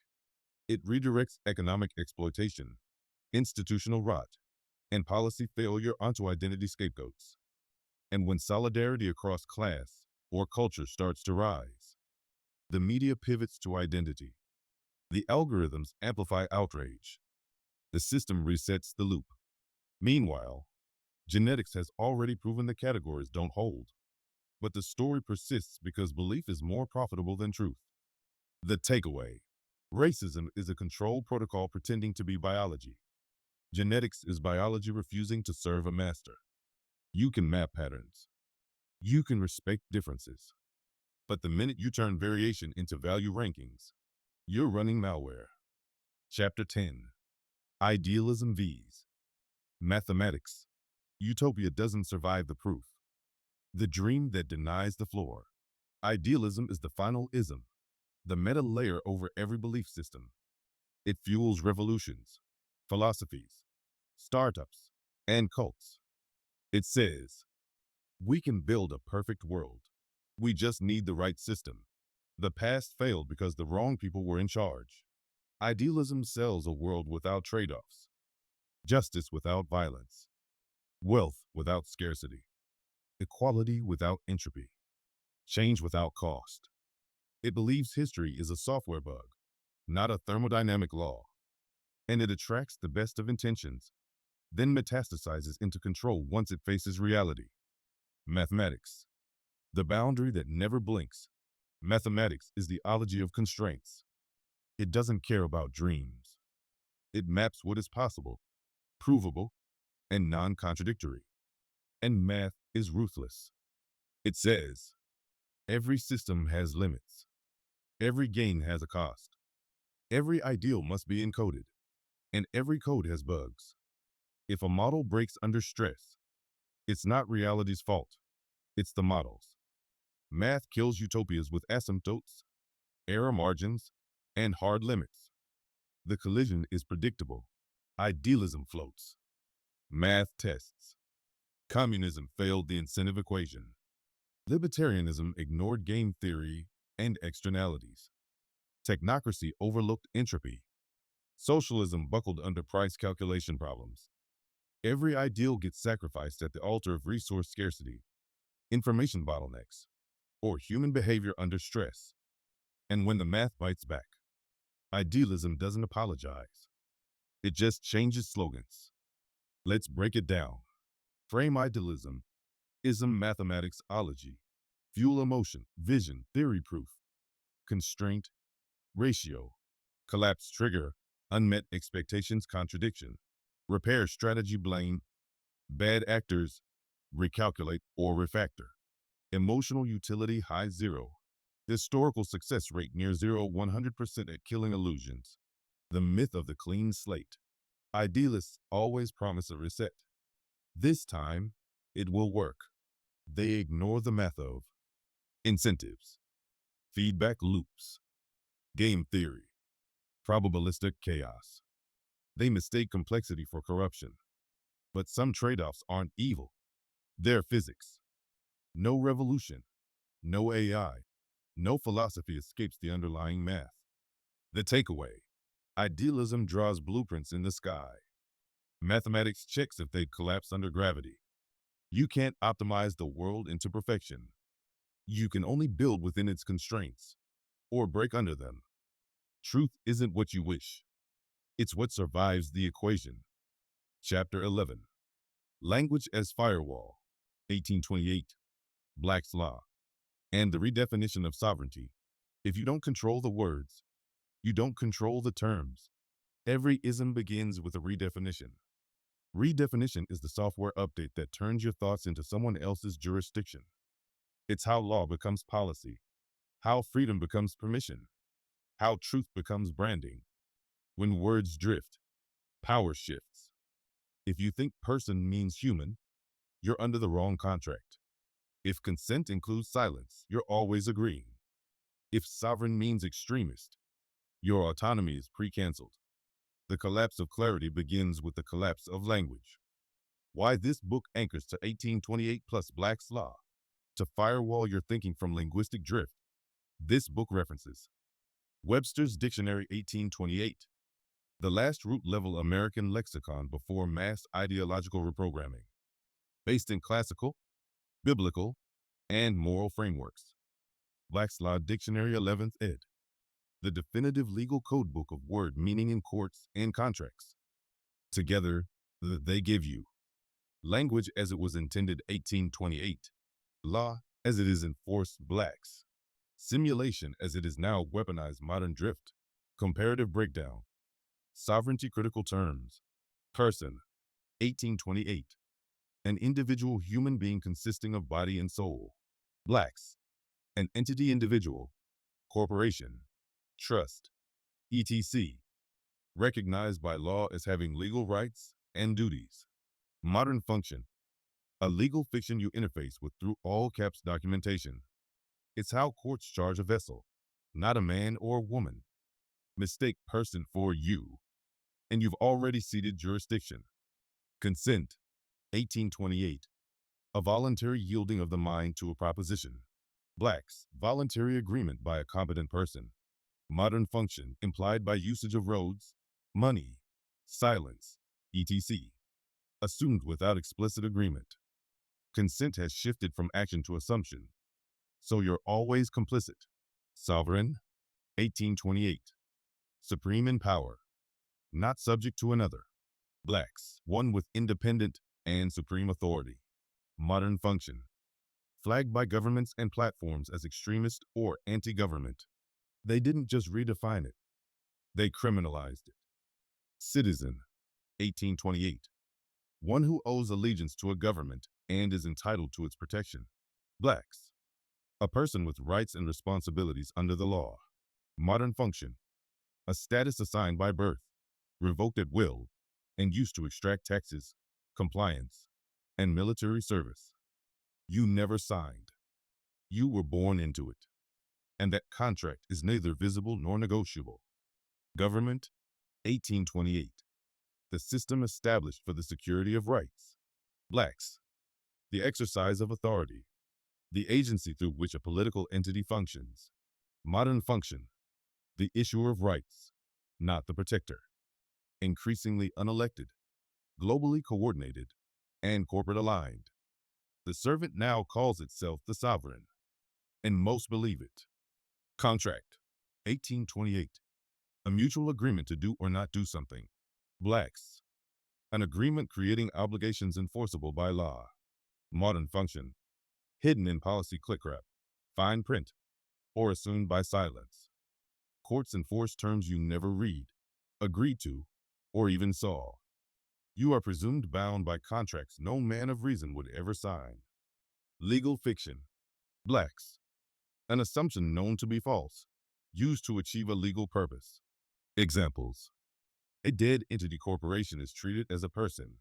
It redirects economic exploitation, institutional rot, and policy failure onto identity scapegoats. And when solidarity across class or culture starts to rise, the media pivots to identity. The algorithms amplify outrage. The system resets the loop. Meanwhile, genetics has already proven the categories don't hold. But the story persists because belief is more profitable than truth. The takeaway: racism is a control protocol pretending to be biology. Genetics is biology refusing to serve a master. You can map patterns. You can respect differences. But the minute you turn variation into value rankings, you're running malware. Chapter 10. Idealism vs. Mathematics. Utopia doesn't survive the proof. The dream that denies the floor. Idealism is the final ism, the meta layer over every belief system. It fuels revolutions, philosophies, startups, and cults. It says, we can build a perfect world. We just need the right system. The past failed because the wrong people were in charge. Idealism sells a world without trade-offs, justice without violence, wealth without scarcity, equality without entropy, change without cost. It believes history is a software bug, not a thermodynamic law, and it attracts the best of intentions, then metastasizes into control once it faces reality. Mathematics, the boundary that never blinks. Mathematics is the ology of constraints. It doesn't care about dreams. It maps what is possible, provable, and non-contradictory. And math is ruthless. It says, every system has limits. Every gain has a cost. Every ideal must be encoded, and every code has bugs. If a model breaks under stress, it's not reality's fault. It's the model's. Math kills utopias with asymptotes, error margins, and hard limits. The collision is predictable. Idealism floats. Math tests. Communism failed the incentive equation. Libertarianism ignored game theory and externalities. Technocracy overlooked entropy. Socialism buckled under price calculation problems. Every ideal gets sacrificed at the altar of resource scarcity, information bottlenecks, or human behavior under stress. And when the math bites back, idealism doesn't apologize. It just changes slogans. Let's break it down. Frame idealism, ism mathematics ology, fuel emotion, vision, theory proof, constraint, ratio, collapse trigger, unmet expectations contradiction, repair strategy blame, bad actors, recalculate or refactor, emotional utility high 0, historical success rate near 100% at killing illusions, the myth of the clean slate. Idealists always promise a reset. This time, it will work. They ignore the math of incentives, feedback loops, game theory, probabilistic chaos. They mistake complexity for corruption. But some trade-offs aren't evil. They're physics. No revolution, no AI, no philosophy escapes the underlying math. The takeaway: idealism draws blueprints in the sky. Mathematics checks if they'd collapse under gravity. You can't optimize the world into perfection. You can only build within its constraints, or break under them. Truth isn't what you wish. It's what survives the equation. Chapter 11. Language as Firewall, 1828, Black's Law, and the redefinition of sovereignty. If you don't control the words, you don't control the terms. Every ism begins with a redefinition. Redefinition is the software update that turns your thoughts into someone else's jurisdiction. It's how law becomes policy, how freedom becomes permission, how truth becomes branding. When words drift, power shifts. If you think person means human, you're under the wrong contract. If consent includes silence, you're always agreeing. If sovereign means extremist, your autonomy is pre-canceled. The collapse of clarity begins with the collapse of language. Why this book anchors to 1828 plus Black's Law. To firewall your thinking from linguistic drift, this book references Webster's Dictionary 1828, the last root-level American lexicon before mass ideological reprogramming, based in classical, biblical, and moral frameworks. Black's Law Dictionary 11th ed., the definitive legal codebook of word meaning in courts and contracts. Together, they give you language as it was intended 1828, law as it is enforced Blacks, simulation as it is now weaponized modern drift, comparative breakdown, sovereignty critical terms, person, 1828, an individual human being consisting of body and soul, Blacks, an entity individual, corporation, trust, etc., recognized by law as having legal rights and duties. Modern function, a legal fiction you interface with through all caps documentation. It's how courts charge a vessel, not a man or woman. Mistake person for you, and you've already ceded jurisdiction. Consent, 1828. A voluntary yielding of the mind to a proposition. Blacks, voluntary agreement by a competent person. Modern function implied by usage of roads, money, silence, etc. Assumed without explicit agreement. Consent has shifted from action to assumption, so you're always complicit. Sovereign, 1828. Supreme in power, not subject to another. Blacks, one with independent and supreme authority. Modern function, flagged by governments and platforms as extremist or anti-government. They didn't just redefine it, they criminalized it. Citizen, 1828. One who owes allegiance to a government and is entitled to its protection. Blacks, a person with rights and responsibilities under the law. Modern function, a status assigned by birth, revoked at will, and used to extract taxes, compliance, and military service. You never signed. You were born into it, and that contract is neither visible nor negotiable. Government, 1828. The system established for the security of rights. Blacks, the exercise of authority, the agency through which a political entity functions. Modern function, the issuer of rights, not the protector. Increasingly unelected, globally coordinated, and corporate aligned. The servant now calls itself the sovereign, and most believe it. Contract, 1828. A mutual agreement to do or not do something. Blacks, an agreement creating obligations enforceable by law. Modern function, hidden in policy click-wrap, fine print, or assumed by silence. Courts enforce terms you never read, agreed to, or even saw. You are presumed bound by contracts no man of reason would ever sign. Legal fiction. Blacks, an assumption known to be false, used to achieve a legal purpose. Examples. A dead entity corporation is treated as a person.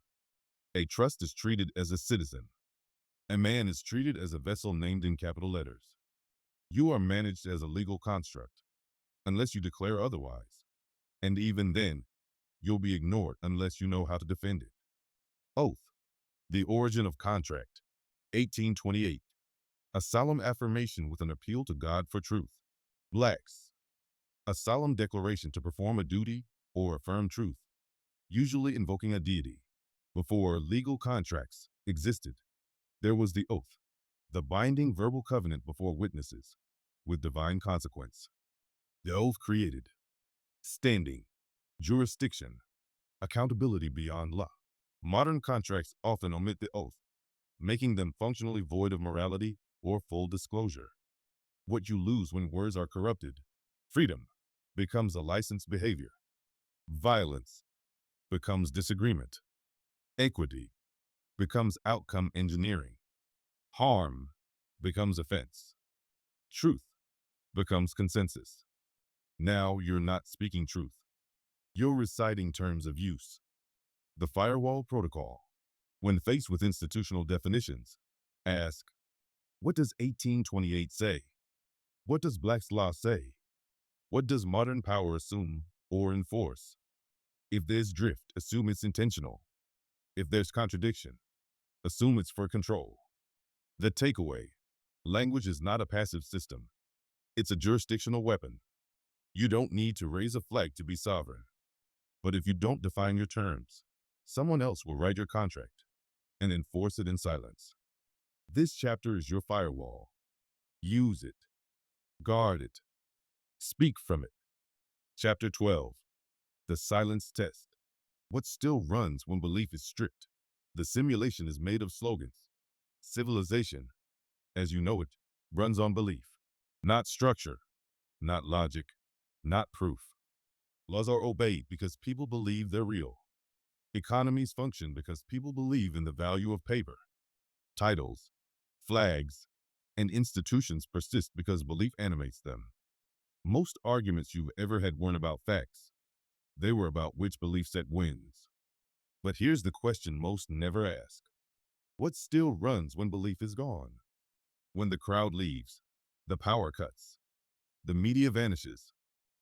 A trust is treated as a citizen. A man is treated as a vessel named in capital letters. You are managed as a legal construct, unless you declare otherwise. And even then, you'll be ignored unless you know how to defend it. Oath, the origin of contract, 1828. A solemn affirmation with an appeal to God for truth. Blacks, a solemn declaration to perform a duty or affirm truth, usually invoking a deity. Before legal contracts existed, there was the oath, the binding verbal covenant before witnesses, with divine consequence. The oath created standing, jurisdiction, accountability beyond law. Modern contracts often omit the oath, making them functionally void of morality or full disclosure. What you lose when words are corrupted. Freedom becomes a licensed behavior. Violence becomes disagreement. Equity becomes outcome engineering. Harm becomes offense. Truth becomes consensus. Now you're not speaking truth. You're reciting terms of use. The firewall protocol. When faced with institutional definitions, ask, what does 1828 say? What does Black's law say? What does modern power assume or enforce? If there's drift, assume it's intentional. If there's contradiction, assume it's for control. The takeaway: language is not a passive system. It's a jurisdictional weapon. You don't need to raise a flag to be sovereign. But if you don't define your terms, someone else will write your contract and enforce it in silence. This chapter is your firewall. Use it. Guard it. Speak from it. Chapter 12. The Silence Test. What still runs when belief is stripped? The simulation is made of slogans. Civilization, as you know it, runs on belief, not structure, not logic, not proof. Laws are obeyed because people believe they're real. Economies function because people believe in the value of paper. Titles, flags, and institutions persist because belief animates them. Most arguments you've ever had weren't about facts. They were about which belief set wins. But here's the question most never ask. What still runs when belief is gone? When the crowd leaves, the power cuts, the media vanishes,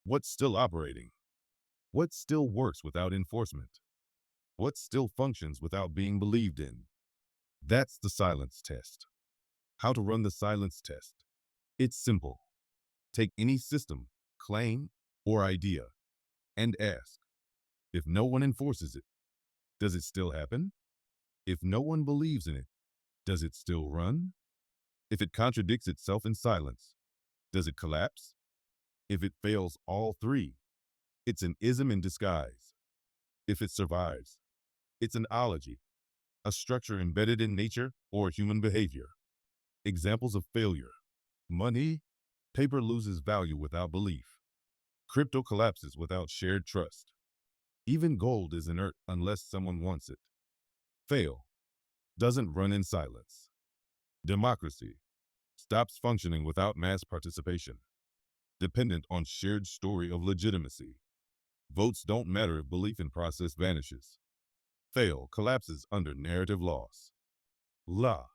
what's still operating? What still works without enforcement? What still functions without being believed in? That's the silence test. How to run the silence test. It's simple. Take any system, claim, or idea and ask, if no one enforces it, does it still happen? If no one believes in it, does it still run? If it contradicts itself in silence, does it collapse? If it fails all three, it's an ism in disguise. If it survives, it's an ology, a structure embedded in nature or human behavior. Examples of failure. Money, paper loses value without belief. Crypto collapses without shared trust. Even gold is inert unless someone wants it. Fail, doesn't run in silence. Democracy, stops functioning without mass participation. Dependent on shared story of legitimacy. Votes don't matter if belief in process vanishes. Fail, collapses under narrative loss. Law,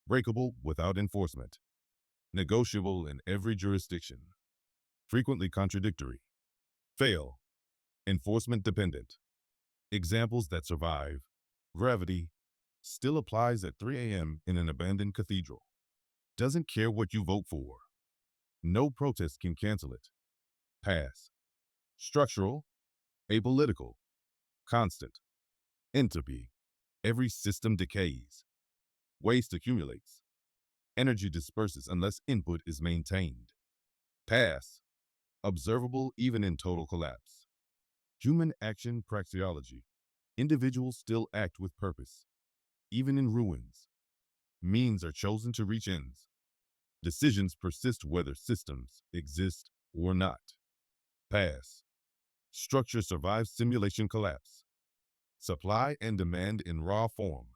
breakable without enforcement. Negotiable in every jurisdiction. Frequently contradictory. Fail, enforcement dependent. Examples that survive. Gravity, still applies at 3 a.m. in an abandoned cathedral. Doesn't care what you vote for. No protest can cancel it. Pass. Structural, apolitical, constant. Entropy, every system decays. Waste accumulates. Energy disperses unless input is maintained. Pass, observable even in total collapse. Human action praxeology, individuals still act with purpose, even in ruins. Means are chosen to reach ends. Decisions persist whether systems exist or not. Pass, structure survives simulation collapse. Supply and demand in raw form.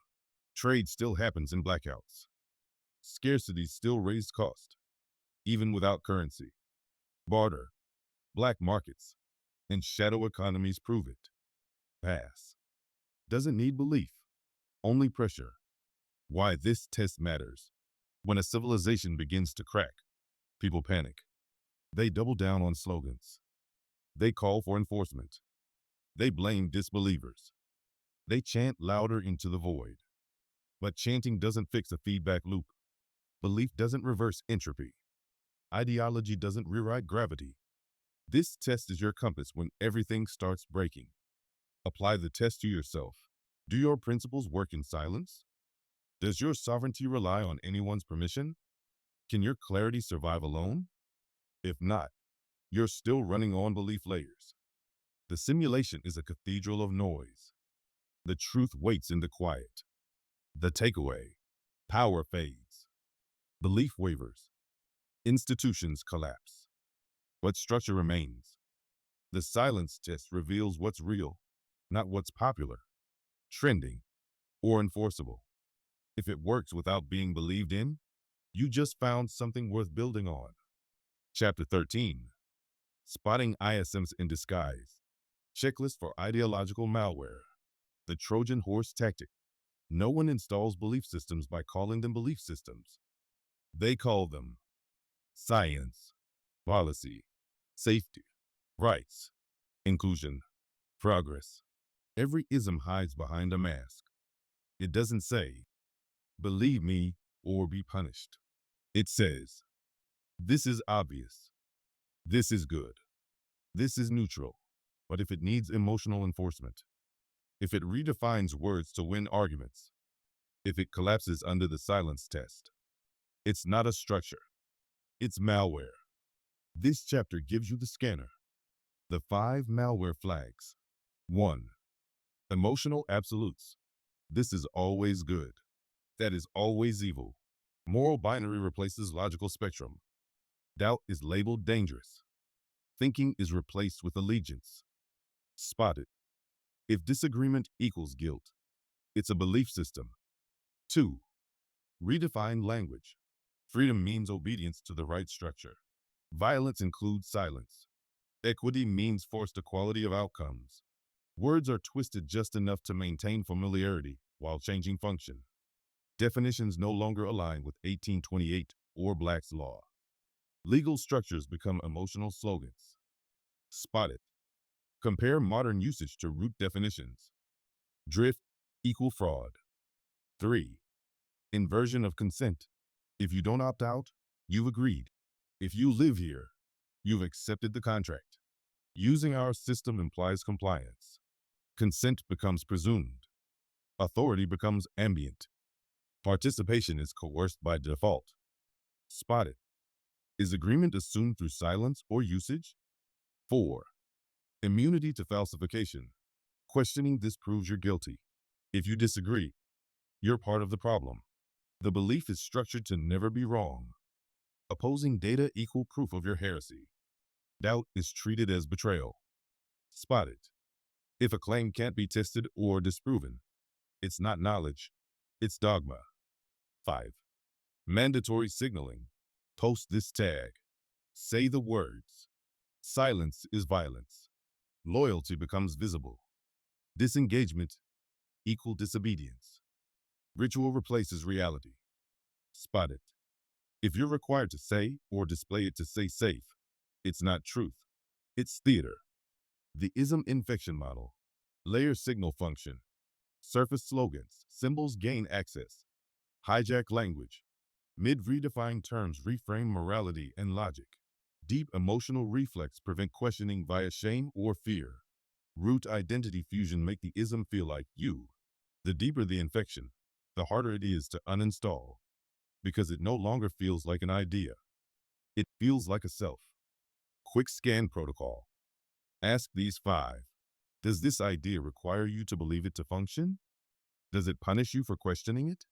Trade still happens in blackouts. Scarcity still raised cost, even without currency. Barter, black markets, and shadow economies prove it. Pass, doesn't need belief, only pressure. Why this test matters. When a civilization begins to crack, people panic. They double down on slogans. They call for enforcement. They blame disbelievers. They chant louder into the void. But chanting doesn't fix a feedback loop. Belief doesn't reverse entropy. Ideology doesn't rewrite gravity. This test is your compass when everything starts breaking. Apply the test to yourself. Do your principles work in silence? Does your sovereignty rely on anyone's permission? Can your clarity survive alone? If not, you're still running on belief layers. The simulation is a cathedral of noise. The truth waits in the quiet. The takeaway: power fades. Belief wavers. Institutions collapse. But structure remains. The silence test reveals what's real, not what's popular, trending, or enforceable. If it works without being believed in, you just found something worth building on. Chapter 13. Spotting ISMs in Disguise. Checklist for ideological malware. The Trojan horse tactic. No one installs belief systems by calling them belief systems. They call them science, policy, safety, rights, inclusion, progress. Every ism hides behind a mask. It doesn't say, believe me or be punished. It says, this is obvious. This is good. This is neutral. But if it needs emotional enforcement, if it redefines words to win arguments, if it collapses under the silence test, it's not a structure. It's malware. This chapter gives you the scanner. The 5 malware flags. 1. Emotional absolutes. This is always good. That is always evil. Moral binary replaces logical spectrum. Doubt is labeled dangerous. Thinking is replaced with allegiance. Spotted. If disagreement equals guilt, it's a belief system. 2. Redefine language. Freedom means obedience to the right structure. Violence includes silence. Equity means forced equality of outcomes. Words are twisted just enough to maintain familiarity while changing function. Definitions no longer align with 1828 or Black's law. Legal structures become emotional slogans. Spotted. Compare modern usage to root definitions. Drift equal fraud. 3. Inversion of consent. If you don't opt out, you've agreed. If you live here, you've accepted the contract. Using our system implies compliance. Consent becomes presumed. Authority becomes ambient. Participation is coerced by default. Spot it. Is agreement assumed through silence or usage? 4. Immunity to falsification. Questioning this proves you're guilty. If you disagree, you're part of the problem. The belief is structured to never be wrong. Opposing data equal proof of your heresy. Doubt is treated as betrayal. Spot it. If a claim can't be tested or disproven, it's not knowledge, it's dogma. 5. Mandatory signaling. Post this tag. Say the words. Silence is violence. Loyalty becomes visible. Disengagement equal disobedience. Ritual replaces reality. Spot it. If you're required to say or display it to say safe, it's not truth, it's theater. The ism infection model. Layer signal function. Surface slogans. Symbols gain access. Hijack language. Mid-redefined terms reframe morality and logic. Deep emotional reflex prevent questioning via shame or fear. Root identity fusion make the ism feel like you. The deeper the infection, the harder it is to uninstall, because it no longer feels like an idea. It feels like a self. Quick scan protocol. Ask these 5. Does this idea require you to believe it to function? Does it punish you for questioning it?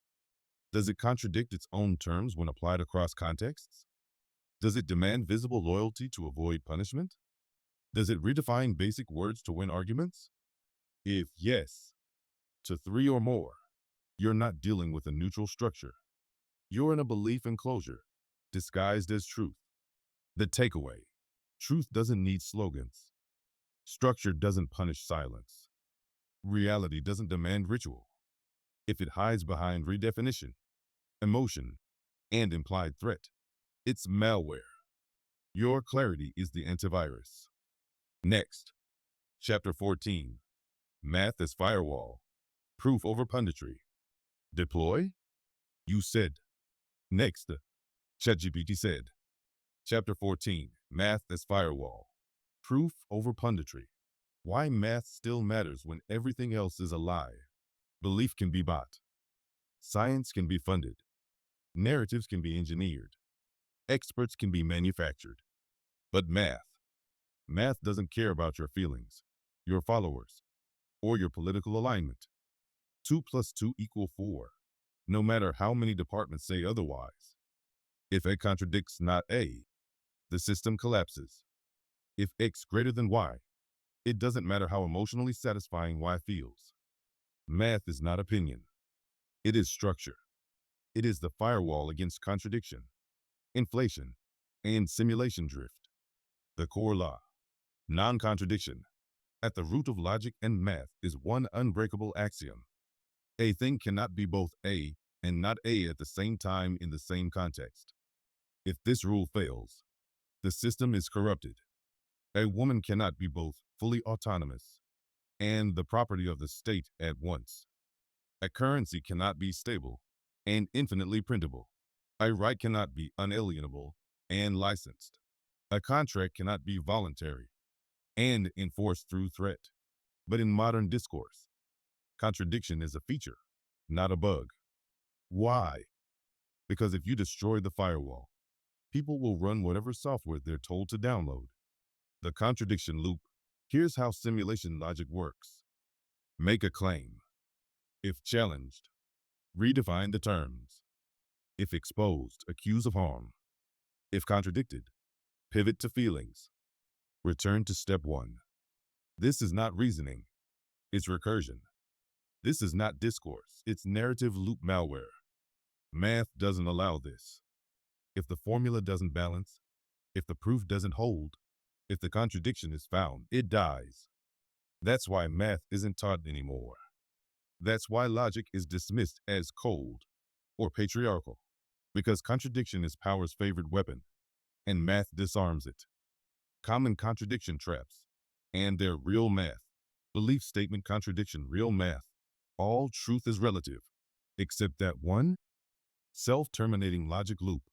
Does it contradict its own terms when applied across contexts? Does it demand visible loyalty to avoid punishment? Does it redefine basic words to win arguments? If yes, to 3 or more, you're not dealing with a neutral structure. You're in a belief enclosure, disguised as truth. The takeaway: truth doesn't need slogans. Structure doesn't punish silence. Reality doesn't demand ritual. If it hides behind redefinition, emotion, and implied threat, it's malware. Your clarity is the antivirus. Next, Chapter 14. Math as firewall. Proof over punditry. Deploy? You said. Next, ChatGPT said. Chapter 14. Math as firewall. Proof over punditry. Why math still matters when everything else is a lie. Belief can be bought. Science can be funded. Narratives can be engineered. Experts can be manufactured. But math doesn't care about your feelings, your followers, or your political alignment. 2 plus 2 equal 4, no matter how many departments say otherwise. If A contradicts not A, the system collapses. If X greater than Y, it doesn't matter how emotionally satisfying Y feels. Math is not opinion. It is structure. It is the firewall against contradiction, inflation, and simulation drift. The core law. Non-contradiction. At the root of logic and math is one unbreakable axiom. A thing cannot be both A and not A at the same time in the same context. If this rule fails, the system is corrupted. A woman cannot be both fully autonomous and the property of the state at once. A currency cannot be stable and infinitely printable. A right cannot be unalienable and licensed. A contract cannot be voluntary and enforced through threat. But in modern discourse, contradiction is a feature, not a bug. Why? Because if you destroy the firewall, people will run whatever software they're told to download. The contradiction loop. Here's how simulation logic works. Make a claim. If challenged, redefine the terms. If exposed, accuse of harm. If contradicted, pivot to feelings. Return to step 1. This is not reasoning, it's recursion. This is not discourse, it's narrative loop malware. Math doesn't allow this. If the formula doesn't balance, if the proof doesn't hold, if the contradiction is found, it dies. That's why math isn't taught anymore. That's why logic is dismissed as cold or patriarchal, because contradiction is power's favorite weapon, and math disarms it. Common contradiction traps, and they're real math. Belief statement contradiction, real math. All truth is relative, except that one, Self-terminating logic loop.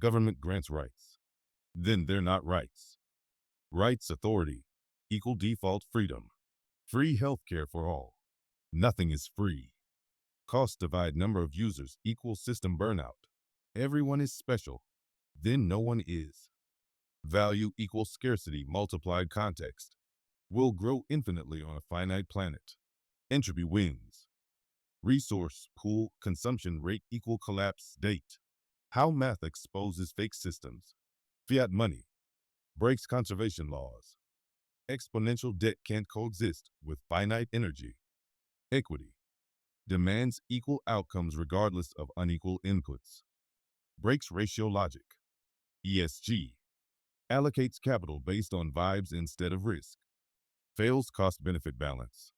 Government grants rights. Then they're not rights. Rights authority equal default freedom. Free healthcare for all. Nothing is free. Cost divide number of users equals system burnout. Everyone is special. Then no one is. Value equals scarcity multiplied context. Will grow infinitely on a finite planet. Entropy wins. Resource pool consumption rate equal collapse date. How math exposes fake systems. Fiat money breaks conservation laws. Exponential debt can't coexist with finite energy. Equity demands equal outcomes regardless of unequal inputs. Breaks ratio logic. ESG allocates capital based on vibes instead of risk. Fails cost-benefit balance.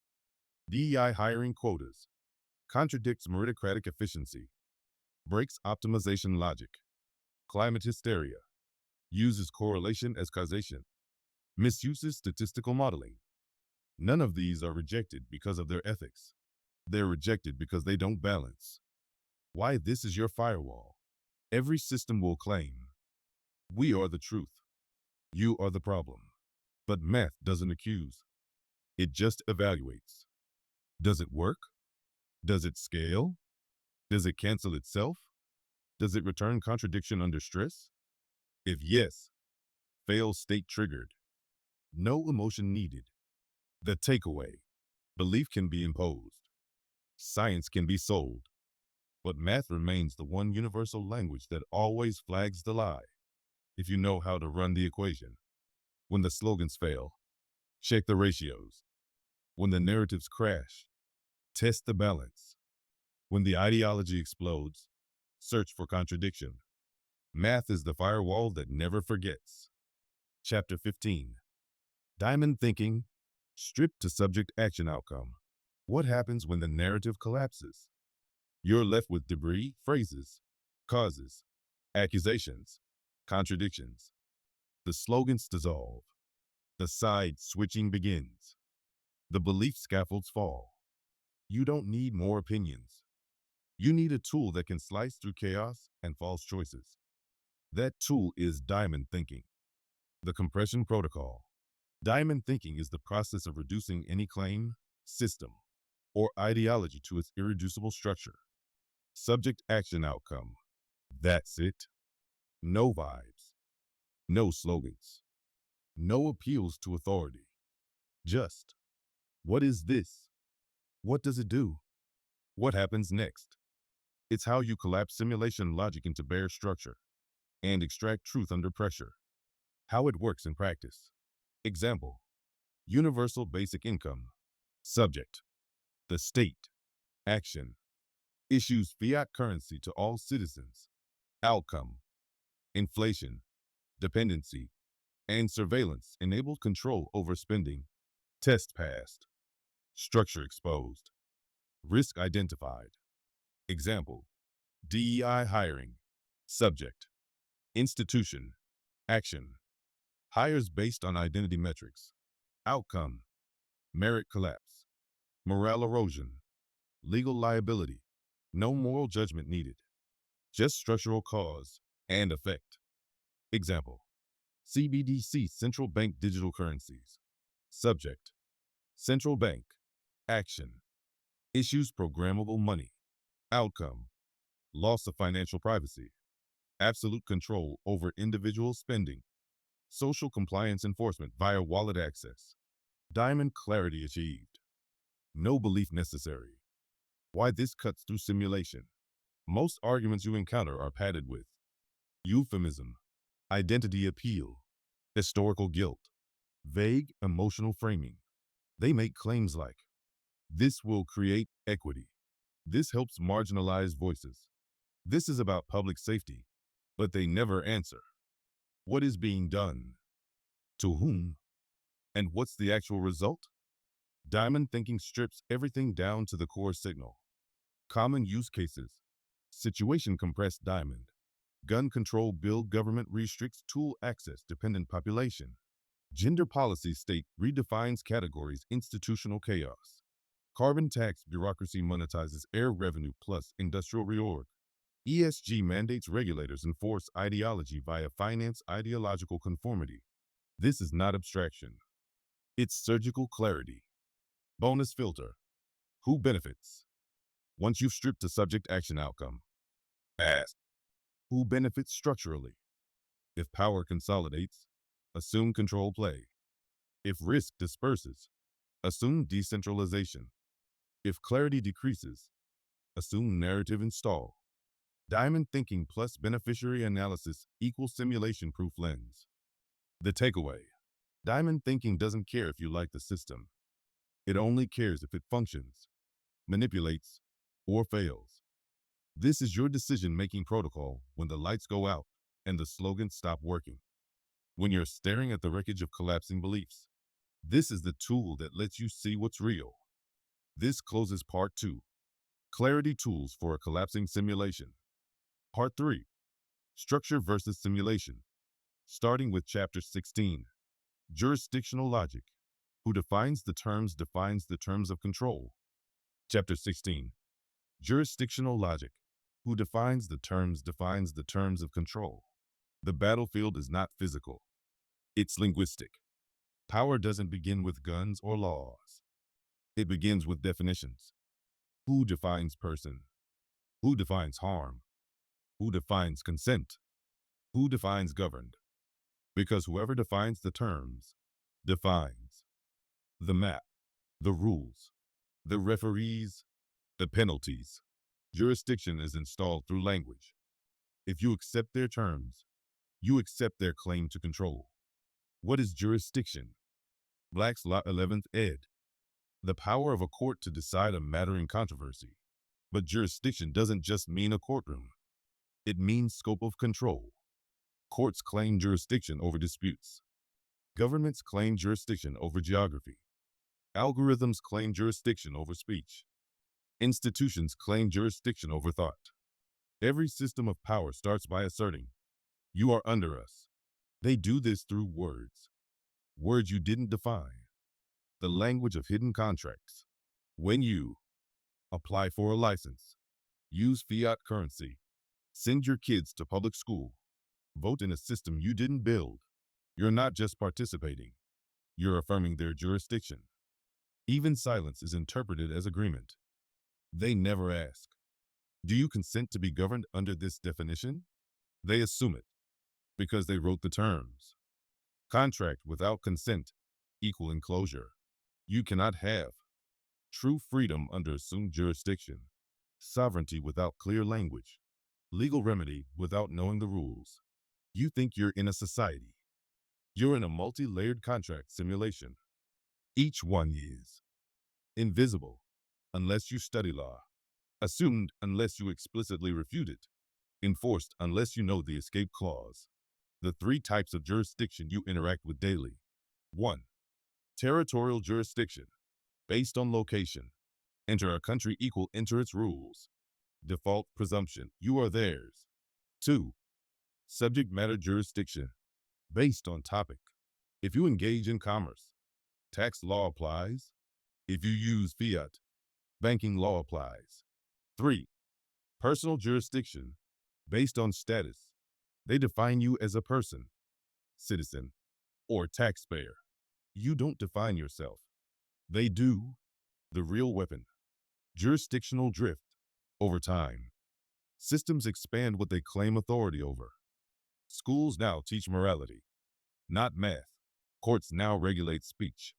DEI hiring quotas contradicts meritocratic efficiency. Breaks optimization logic. Climate hysteria uses correlation as causation. Misuses statistical modeling. None of these are rejected because of their ethics. They're rejected because they don't balance. Why this is your firewall. Every system will claim, we are the truth. You are the problem. But math doesn't accuse. It just evaluates. Does it work? Does it scale? Does it cancel itself? Does it return contradiction under stress? If yes, fail state triggered. No emotion needed. The takeaway, belief can be imposed. Science can be sold. But math remains the one universal language that always flags the lie. If you know how to run the equation. When the slogans fail, check the ratios. When the narratives crash, test the balance. When the ideology explodes, search for contradiction. Math is the firewall that never forgets. Chapter 15. Diamond thinking, stripped to subject action outcome. What happens when the narrative collapses? You're left with debris, phrases, causes, accusations, contradictions. The slogans dissolve. The side switching begins. The belief scaffolds fall. You don't need more opinions. You need a tool that can slice through chaos and false choices. That tool is diamond thinking. The compression protocol. Diamond thinking is the process of reducing any claim, system, or ideology to its irreducible structure. Subject action outcome. That's it. No vibes. No slogans. No appeals to authority. Just, what is this? What does it do? What happens next? It's how you collapse simulation logic into bare structure and extract truth under pressure. How it works in practice. Example, universal basic income. Subject, the state. Action, issues fiat currency to all citizens. Outcome, inflation, dependency, and surveillance enabled control over spending. Test passed. Structure exposed. Risk identified. Example, DEI hiring. Subject, institution. Action, hires based on identity metrics. Outcome, merit collapse. Morale erosion. Legal liability. No moral judgment needed. Just structural cause and effect. Example, CBDC central bank digital currencies. Subject, central bank. Action, issues programmable money. Outcome, loss of financial privacy. Absolute control over individual spending. Social compliance enforcement via wallet access. Diamond clarity achieved. No belief necessary. Why this cuts through simulation. Most arguments you encounter are padded with euphemism, identity appeal, historical guilt, vague emotional framing. They make claims like, this will create equity. This helps marginalized voices. This is about public safety, but they never answer. What is being done? To whom? And what's the actual result? Diamond thinking strips everything down to the core signal. Common use cases. Situation compressed diamond. Gun control bill government restricts tool access dependent population. Gender policy state redefines categories institutional chaos. Carbon tax bureaucracy monetizes air revenue plus industrial reorg. ESG mandates regulators enforce ideology via finance ideological conformity. This is not abstraction. It's surgical clarity. Bonus filter. Who benefits? Once you've stripped the subject action outcome, ask, who benefits structurally? If power consolidates, assume control play. If risk disperses, assume decentralization. If clarity decreases, assume narrative install. Diamond thinking plus beneficiary analysis equals simulation-proof lens. The takeaway. Diamond thinking doesn't care if you like the system. It only cares if it functions, manipulates, or fails. This is your decision-making protocol when the lights go out and the slogans stop working. When you're staring at the wreckage of collapsing beliefs, this is the tool that lets you see what's real. This closes part 2. Clarity tools for a collapsing simulation. Part 3. Structure versus simulation. Starting with chapter 16. Jurisdictional logic. Who defines the terms of control. Chapter 16. Jurisdictional logic. Who defines the terms of control. The battlefield is not physical. It's linguistic. Power doesn't begin with guns or laws. It begins with definitions. Who defines person? Who defines harm? Who defines consent? Who defines governed? Because whoever defines the terms defines the map, the rules, the referees, the penalties. Jurisdiction is installed through language. If you accept their terms, you accept their claim to control. What is jurisdiction? Black's Law 11th ed. The power of a court to decide a matter in controversy. But jurisdiction doesn't just mean a courtroom. It means scope of control. Courts claim jurisdiction over disputes. Governments claim jurisdiction over geography. Algorithms claim jurisdiction over speech. Institutions claim jurisdiction over thought. Every system of power starts by asserting, you are under us. They do this through words. Words you didn't define. The language of hidden contracts. When you apply for a license, use fiat currency, send your kids to public school, vote in a system you didn't build, you're not just participating, you're affirming their jurisdiction. Even silence is interpreted as agreement. They never ask, do you consent to be governed under this definition? They assume it, because they wrote the terms. Contract without consent equal enclosure. You cannot have true freedom under assumed jurisdiction, sovereignty without clear language, legal remedy without knowing the rules. You think you're in a society. You're in a multi-layered contract simulation. Each one is invisible unless you study law, assumed unless you explicitly refute it, enforced unless you know the escape clause. The 3 types of jurisdiction you interact with daily. 1. Territorial jurisdiction. Based on location. Enter a country enter its rules. Default presumption, you are theirs. 2. Subject matter jurisdiction. Based on topic. If you engage in commerce, tax law applies. If you use fiat, banking law applies. 3. Personal jurisdiction. Based on status. They define you as a person, citizen, or taxpayer. You don't define yourself. They do. The real weapon. Jurisdictional drift. Over time, systems expand what they claim authority over. Schools now teach morality, not math. Courts now regulate speech,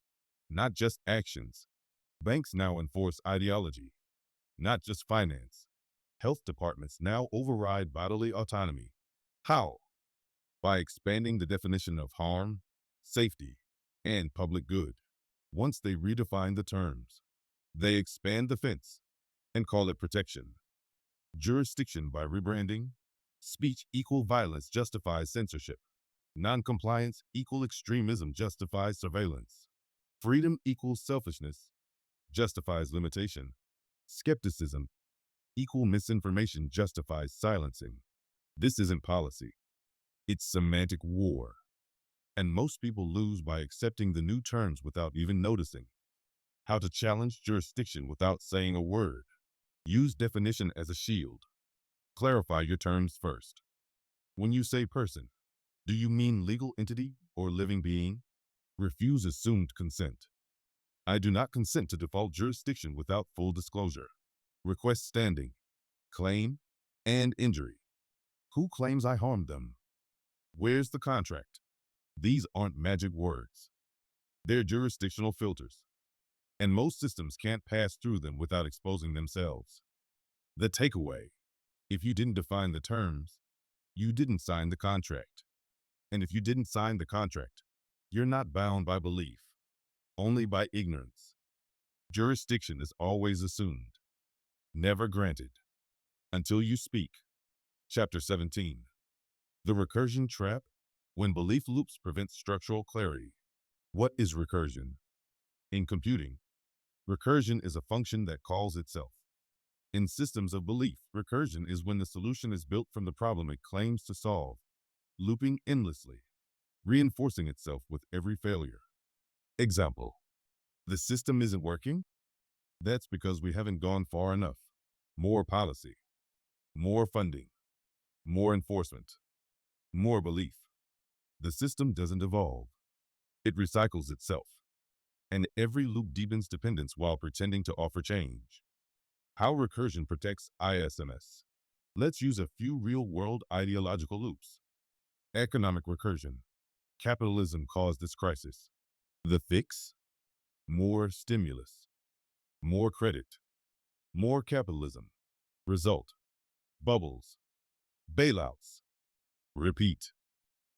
not just actions. Banks now enforce ideology, not just finance. Health departments now override bodily autonomy. How? By expanding the definition of harm, safety, and public good. Once they redefine the terms, they expand the fence and call it protection. Jurisdiction by rebranding. Speech equal violence justifies censorship. Noncompliance equal extremism justifies surveillance. Freedom equals selfishness justifies limitation. Skepticism equal misinformation justifies silencing. This isn't policy. It's semantic war. And most people lose by accepting the new terms without even noticing. How to challenge jurisdiction without saying a word. Use definition as a shield. Clarify your terms first. When you say person, do you mean legal entity or living being? Refuse assumed consent. I do not consent to default jurisdiction without full disclosure. Request standing, claim, and injury. Who claims I harmed them? Where's the contract? These aren't magic words. They're jurisdictional filters, and most systems can't pass through them without exposing themselves. The takeaway: if you didn't define the terms, you didn't sign the contract. And if you didn't sign the contract, you're not bound by belief, only by ignorance. Jurisdiction is always assumed, never granted, until you speak. Chapter 17. The recursion trap, when belief loops prevent structural clarity. What is recursion? In computing, recursion is a function that calls itself. In systems of belief, recursion is when the solution is built from the problem it claims to solve, looping endlessly, reinforcing itself with every failure. Example: the system isn't working? That's because we haven't gone far enough. More policy, more funding, more enforcement, more belief. The system doesn't evolve. It recycles itself. And every loop deepens dependence while pretending to offer change. How recursion protects ISMS. Let's use a few real-world ideological loops. Economic recursion. Capitalism caused this crisis. The fix? More stimulus, more credit, more capitalism. Result: bubbles, bailouts. Repeat.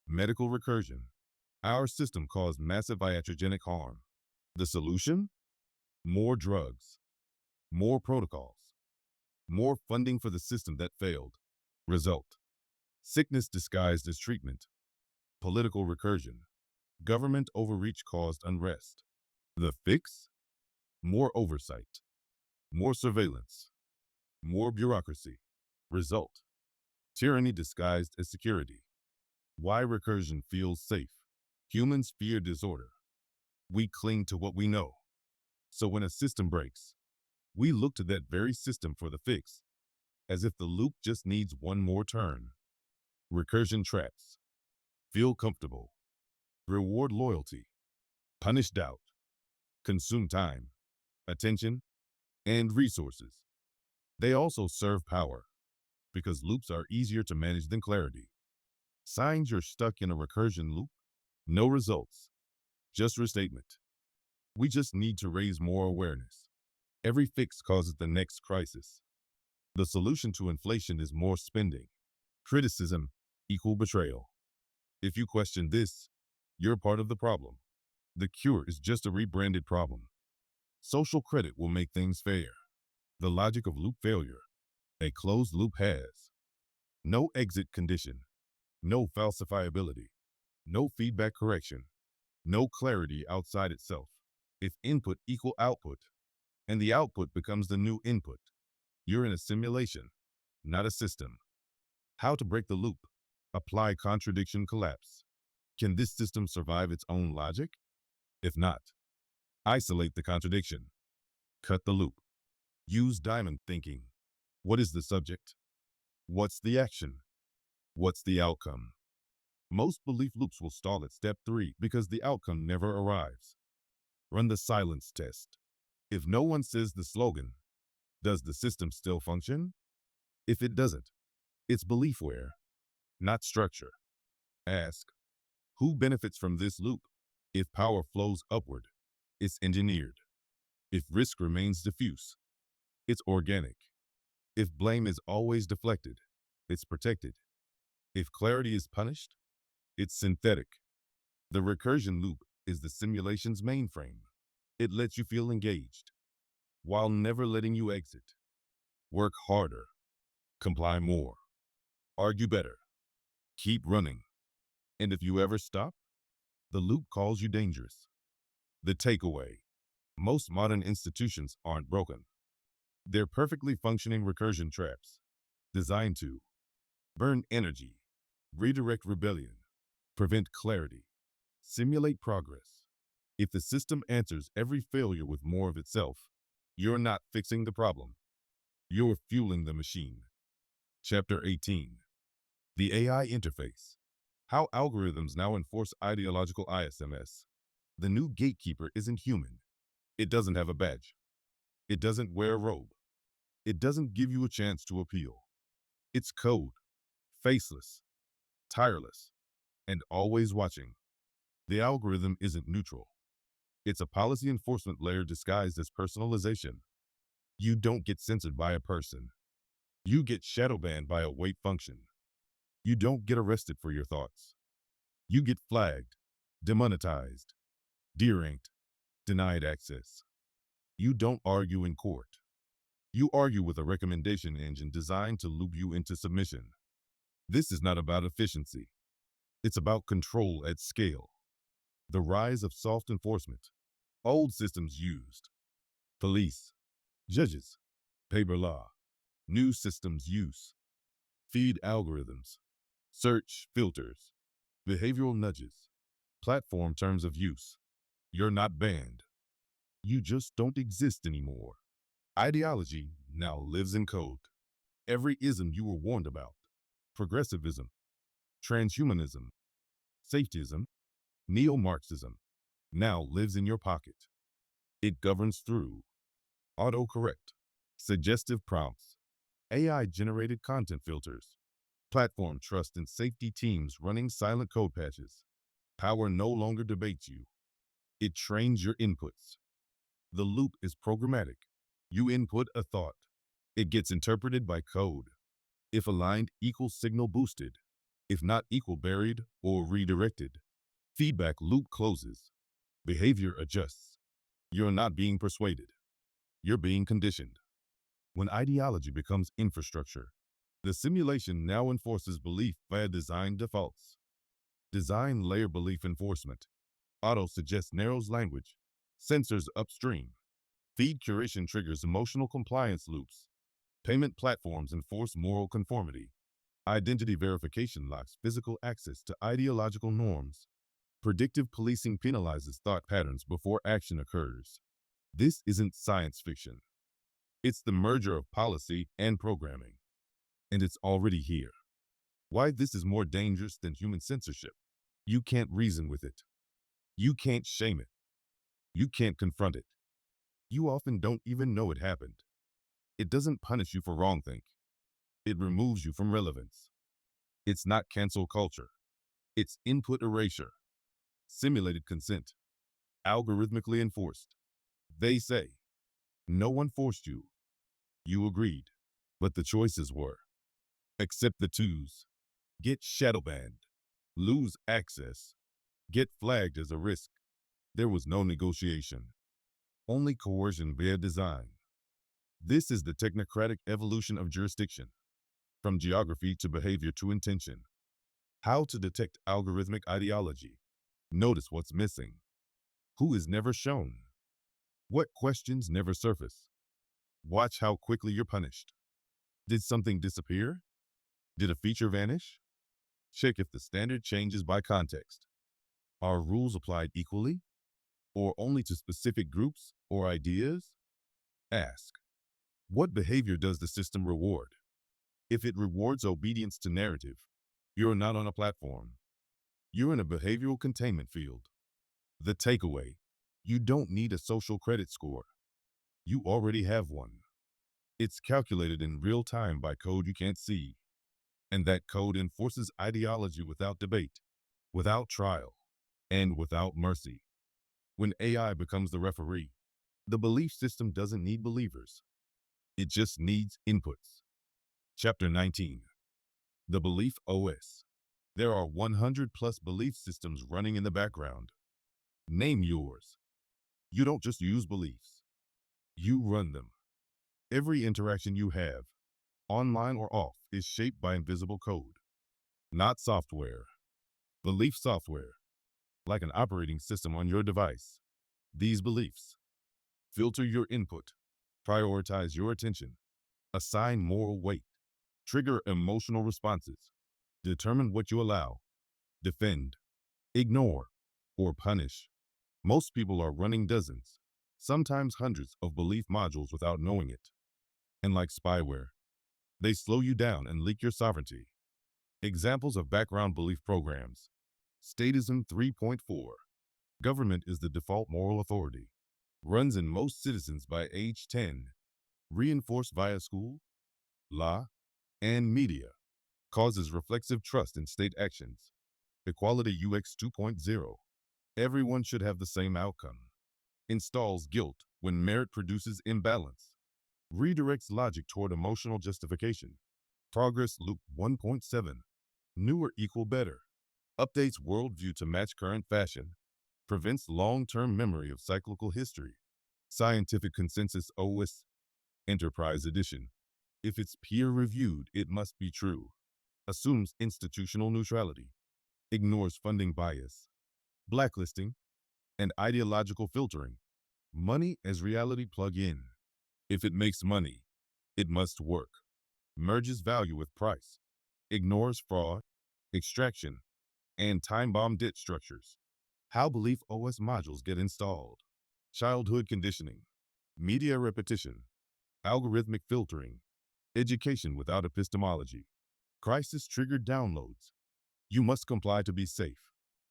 Medical recursion. Our system caused massive iatrogenic harm. The solution? More drugs, more protocols, more funding for the system that failed. Result: sickness disguised as treatment. Political recursion. Government overreach caused unrest. The fix? More oversight, more surveillance, more bureaucracy. Result: tyranny disguised as security. Why recursion feels safe. Humans fear disorder. We cling to what we know. So when a system breaks, we look to that very system for the fix, as if the loop just needs one more turn. Recursion traps. Feel comfortable. Reward loyalty. Punish doubt. Consume time, attention, and resources. They also serve power, because loops are easier to manage than clarity. Signs you're stuck in a recursion loop? No results, just restatement. We just need to raise more awareness. Every fix causes the next crisis. The solution to inflation is more spending. Criticism equal betrayal. If you question this, you're part of the problem. The cure is just a rebranded problem. Social credit will make things fair. The logic of loop failure. A closed loop has no exit condition, no falsifiability, no feedback correction, no clarity outside itself. If input equal output, and the output becomes the new input, you're in a simulation, not a system. How to break the loop? Apply contradiction collapse. Can this system survive its own logic? If not, isolate the contradiction. Cut the loop. Use diamond thinking. What is the subject? What's the action? What's the outcome? Most belief loops will stall at step 3 because the outcome never arrives. Run the silence test. If no one says the slogan, does the system still function? If it doesn't, it's beliefware, not structure. Ask, who benefits from this loop? If power flows upward, it's engineered. If risk remains diffuse, it's organic. If blame is always deflected, it's protected. If clarity is punished, it's synthetic. The recursion loop is the simulation's mainframe. It lets you feel engaged, while never letting you exit. Work harder, comply more, argue better, keep running. And if you ever stop, the loop calls you dangerous. The takeaway: most modern institutions aren't broken. They're perfectly functioning recursion traps, designed to burn energy, redirect rebellion, prevent clarity, simulate progress. If the system answers every failure with more of itself, you're not fixing the problem. You're fueling the machine. Chapter 18. The AI Interface. How algorithms now enforce ideological ISMS. The new gatekeeper isn't human. It doesn't have a badge. It doesn't wear a robe. It doesn't give you a chance to appeal. It's code, faceless, tireless, and always watching. The algorithm isn't neutral. It's a policy enforcement layer disguised as personalization. You don't get censored by a person. You get shadow banned by a wait function. You don't get arrested for your thoughts. You get flagged, demonetized, deranked, denied access. You don't argue in court. You argue with a recommendation engine designed to loop you into submission. This is not about efficiency. It's about control at scale. The rise of soft enforcement. Old systems used. Police, judges, paper law. New systems use. Feed algorithms. Search filters. Behavioral nudges. Platform terms of use. You're not banned. You just don't exist anymore. Ideology now lives in code. Every ism you were warned about. Progressivism, transhumanism, safetyism, neo-Marxism now lives in your pocket. It governs through autocorrect, suggestive prompts, AI-generated content filters, platform trust and safety teams running silent code patches. Power no longer debates you. It trains your inputs. The loop is programmatic. You input a thought. It gets interpreted by code. If aligned, equals signal boosted. If not, equal buried or redirected. Feedback loop closes. Behavior adjusts. You're not being persuaded. You're being conditioned. When ideology becomes infrastructure, the simulation now enforces belief via design defaults. Design layer belief enforcement. Auto suggests narrows language. Censors upstream. Feed curation triggers emotional compliance loops. Payment platforms enforce moral conformity. Identity verification locks physical access to ideological norms. Predictive policing penalizes thought patterns before action occurs. This isn't science fiction. It's the merger of policy and programming. And it's already here. Why this is more dangerous than human censorship. You can't reason with it. You can't shame it. You can't confront it. You often don't even know it happened. It doesn't punish you for wrongthink. It removes you from relevance. It's not cancel culture. It's input erasure. Simulated consent. Algorithmically enforced. They say, no one forced you. You agreed. But the choices were, accept the twos, get shadow banned, lose access, get flagged as a risk. There was no negotiation. Only coercion via design. This is the technocratic evolution of jurisdiction, from geography to behavior to intention. How to detect algorithmic ideology. Notice what's missing. Who is never shown. What questions never surface. Watch how quickly you're punished. Did something disappear? Did a feature vanish? Check if the standard changes by context. Are rules applied equally? Or only to specific groups or ideas? Ask, what behavior does the system reward? If it rewards obedience to narrative, you're not on a platform. You're in a behavioral containment field. The takeaway, you don't need a social credit score. You already have one. It's calculated in real time by code you can't see. And that code enforces ideology without debate, without trial, and without mercy. When AI becomes the referee, the belief system doesn't need believers. It just needs inputs. Chapter 19. The Belief OS. There are 100 plus belief systems running in the background. Name yours. You don't just use beliefs. You run them. Every interaction you have, online or off, is shaped by invisible code, not software. Belief software, like an operating system on your device. These beliefs filter your input, prioritize your attention, assign moral weight, trigger emotional responses, determine what you allow, defend, ignore, or punish. Most people are running dozens, sometimes hundreds of belief modules without knowing it. And like spyware, They slow you down and leak your sovereignty. Examples of background belief programs. Statism 3.4. Government is the default moral authority. Runs in most citizens by age 10. Reinforced via school, law, and media. Causes reflexive trust in state actions. Equality UX 2.0. Everyone should have the same outcome. Installs guilt when merit produces imbalance. Redirects logic toward emotional justification. Progress loop 1.7. Newer equal better. Updates worldview to match current fashion. Prevents long-term memory of cyclical history. Scientific consensus OS Enterprise Edition. If it's peer-reviewed, it must be true. Assumes institutional neutrality. Ignores funding bias. Blacklisting and ideological filtering. Money as reality plug-in. If it makes money, it must work. Merges value with price. Ignores fraud, extraction, and time-bomb debt structures. How belief OS modules get installed. Childhood conditioning. Media repetition. Algorithmic filtering. Education without epistemology. Crisis-triggered downloads. You must comply to be safe.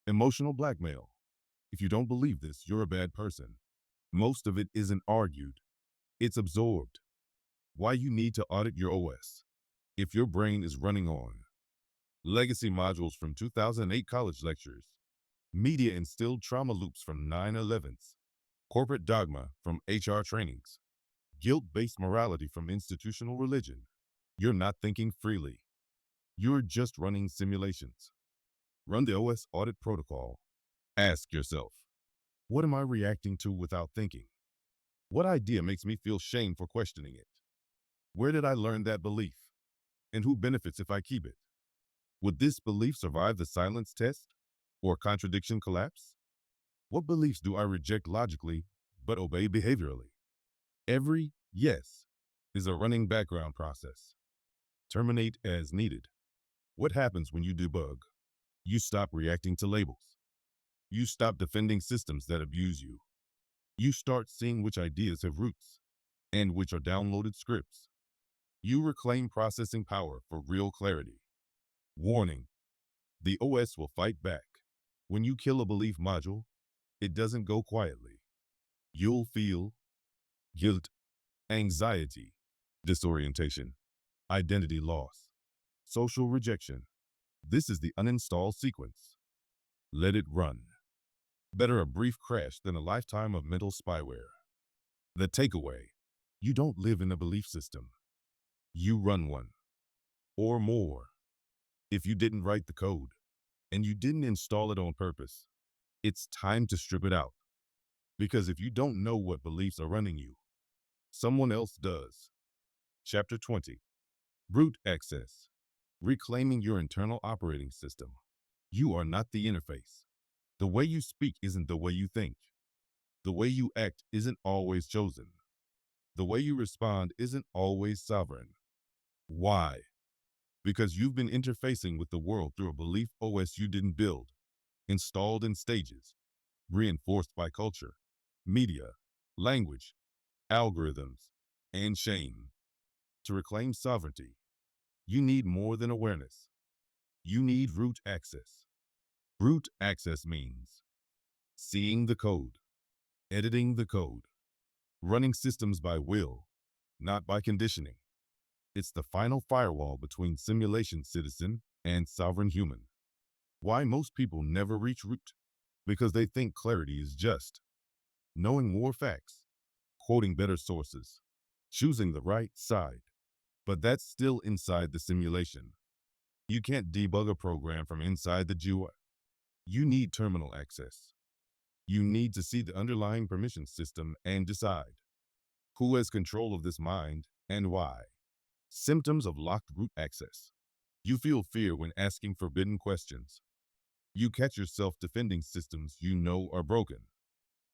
Emotional blackmail. If you don't believe this, you're a bad person. Most of it isn't argued. It's absorbed. Why you need to audit your OS. If your brain is running on. Legacy modules from 2008 college lectures. Media instilled trauma loops from 9/11s. Corporate dogma from HR trainings. Guilt-based morality from institutional religion. You're not thinking freely. You're just running simulations. Run the OS audit protocol. Ask yourself, what am I reacting to without thinking? What idea makes me feel shame for questioning it? Where did I learn that belief? And who benefits if I keep it? Would this belief survive the silence test or contradiction collapse? What beliefs do I reject logically but obey behaviorally? Every yes is a running background process. Terminate as needed. What happens when you debug? You stop reacting to labels. You stop defending systems that abuse you. You start seeing which ideas have roots and which are downloaded scripts. You reclaim processing power for real clarity. Warning, the OS will fight back. When you kill a belief module, it doesn't go quietly. You'll feel guilt, anxiety, disorientation, identity loss, social rejection. This is the uninstall sequence. Let it run. Better a brief crash than a lifetime of mental spyware. The takeaway, you don't live in a belief system. You run one. Or more. If you didn't write the code, and you didn't install it on purpose, it's time to strip it out. Because if you don't know what beliefs are running you, someone else does. Chapter 20. Root access. Reclaiming your internal operating system. You are not the interface. The way you speak isn't the way you think. The way you act isn't always chosen. The way you respond isn't always sovereign. Why? Because you've been interfacing with the world through a belief OS you didn't build, installed in stages, reinforced by culture, media, language, algorithms, and shame. To reclaim sovereignty, you need more than awareness. You need root access. Root access means seeing the code, editing the code, running systems by will, not by conditioning. It's the final firewall between simulation citizen and sovereign human. Why most people never reach root? Because they think clarity is just knowing more facts, quoting better sources, choosing the right side. But that's still inside the simulation. You can't debug a program from inside the GUI. You need terminal access. You need to see the underlying permission system and decide who has control of this mind and why. Symptoms of locked root access. You feel fear when asking forbidden questions. You catch yourself defending systems you know are broken.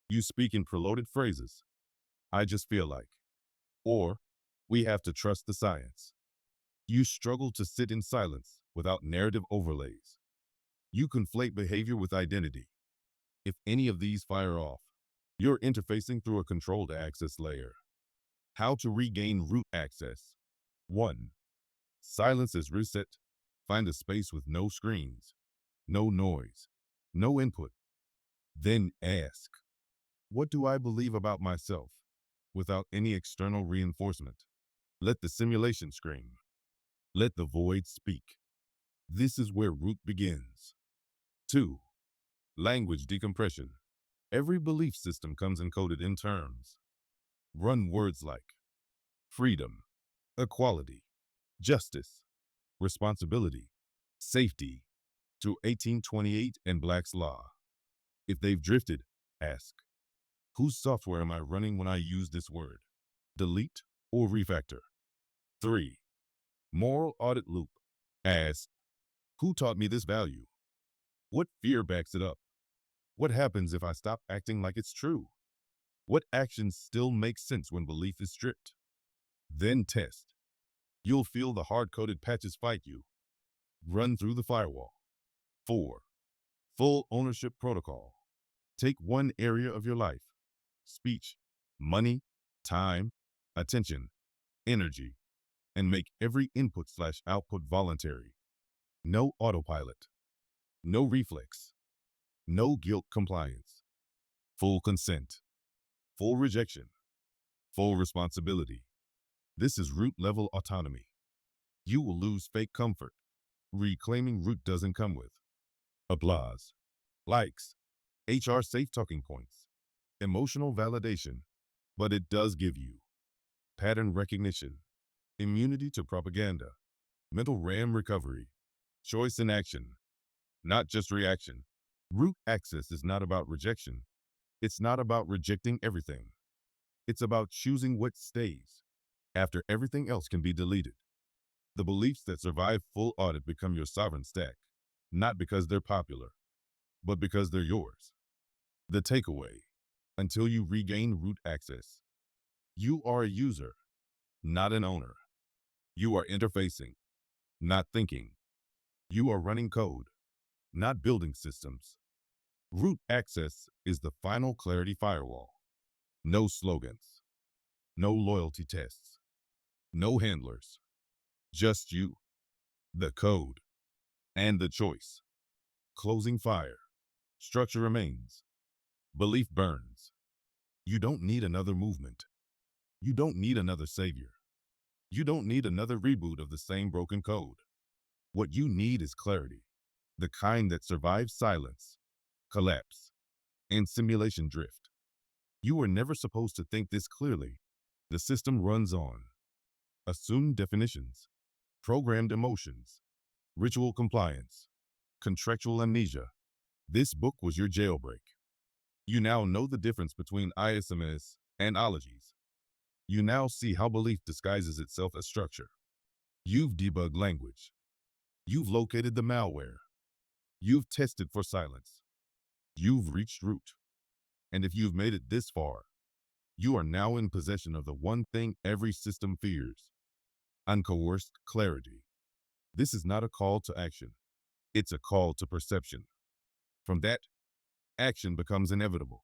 You speak in preloaded phrases. I just feel like. Or, we have to trust the science. You struggle to sit in silence without narrative overlays. You conflate behavior with identity. If any of these fire off, you're interfacing through a controlled access layer. How to regain root access. 1. Silence is reset. Find a space with no screens, no noise, no input. Then ask, what do I believe about myself without any external reinforcement? Let the simulation scream. Let the void speak. This is where root begins. 2. Language decompression. Every belief system comes encoded in terms. Run words like freedom, equality, justice, responsibility, safety to 1828 and Black's Law. If they've drifted, ask, whose software am I running when I use this word? Delete or refactor. 3. Moral audit loop. Ask, who taught me this value? What fear backs it up? What happens if I stop acting like it's true? What actions still make sense when belief is stripped? Then test. You'll feel the hard-coded patches fight you. Run through the firewall. 4. Full ownership protocol. Take one area of your life, speech, money, time, attention, energy, and make every input/output voluntary. No autopilot, no reflex, no guilt compliance, full consent, full rejection, full responsibility. This is root-level autonomy. You will lose fake comfort. Reclaiming root doesn't come with applause, likes, HR safe talking points, emotional validation, but it does give you pattern recognition, immunity to propaganda, mental RAM recovery, choice in action, not just reaction. Root access is not about rejection. It's not about rejecting everything. It's about choosing what stays after everything else can be deleted. The beliefs that survive full audit become your sovereign stack, not because they're popular, but because they're yours. The takeaway, until you regain root access, you are a user, not an owner. You are interfacing, not thinking. You are running code, not building systems. Root access is the final clarity firewall. No slogans, no loyalty tests, no handlers, just you, the code, and the choice. Closing fire. Structure remains. Belief burns. You don't need another movement. You don't need another savior. You don't need another reboot of the same broken code. What you need is clarity, the kind that survives silence, collapse, and simulation drift. You were never supposed to think this clearly. The system runs on. Assumed definitions, programmed emotions, ritual compliance, contractual amnesia. This book was your jailbreak. You now know the difference between Isms and Ologies. You now see how belief disguises itself as structure. You've debugged language. You've located the malware. You've tested for silence. You've reached root. And if you've made it this far, you are now in possession of the one thing every system fears: uncoerced clarity. This is not a call to action. It's a call to perception. From that, action becomes inevitable,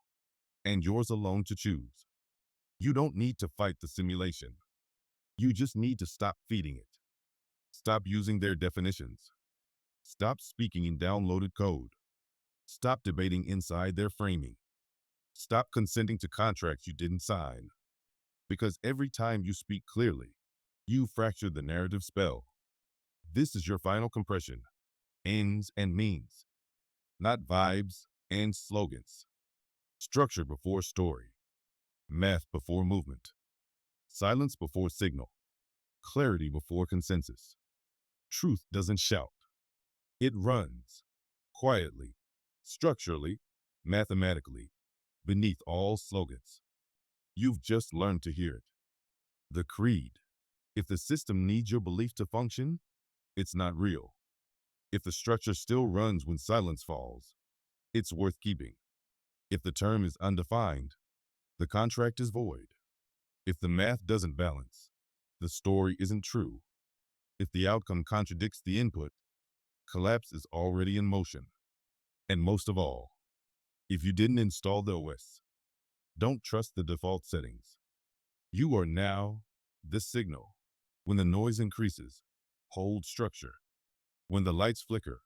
and yours alone to choose. You don't need to fight the simulation. You just need to stop feeding it. Stop using their definitions. Stop speaking in downloaded code. Stop debating inside their framing. Stop consenting to contracts you didn't sign. Because every time you speak clearly, you fracture the narrative spell. This is your final compression. Ends and means, not vibes and slogans. Structure before story. Math before movement. Silence before signal. Clarity before consensus. Truth doesn't shout. It runs. Quietly, structurally, mathematically, beneath all slogans. You've just learned to hear it. The creed. If the system needs your belief to function, it's not real. If the structure still runs when silence falls, it's worth keeping. If the term is undefined, the contract is void. If the math doesn't balance, the story isn't true. If the outcome contradicts the input, collapse is already in motion. And most of all, if you didn't install the OS, don't trust the default settings. You are now the signal. When the noise increases, Hold structure. When the lights flicker,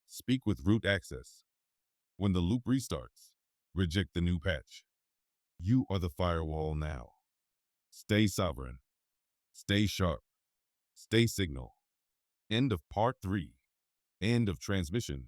speak with root access. When the loop restarts, reject the new patch. You are the firewall now. Stay sovereign. Stay sharp. Stay signal. End of part 3. End of transmission.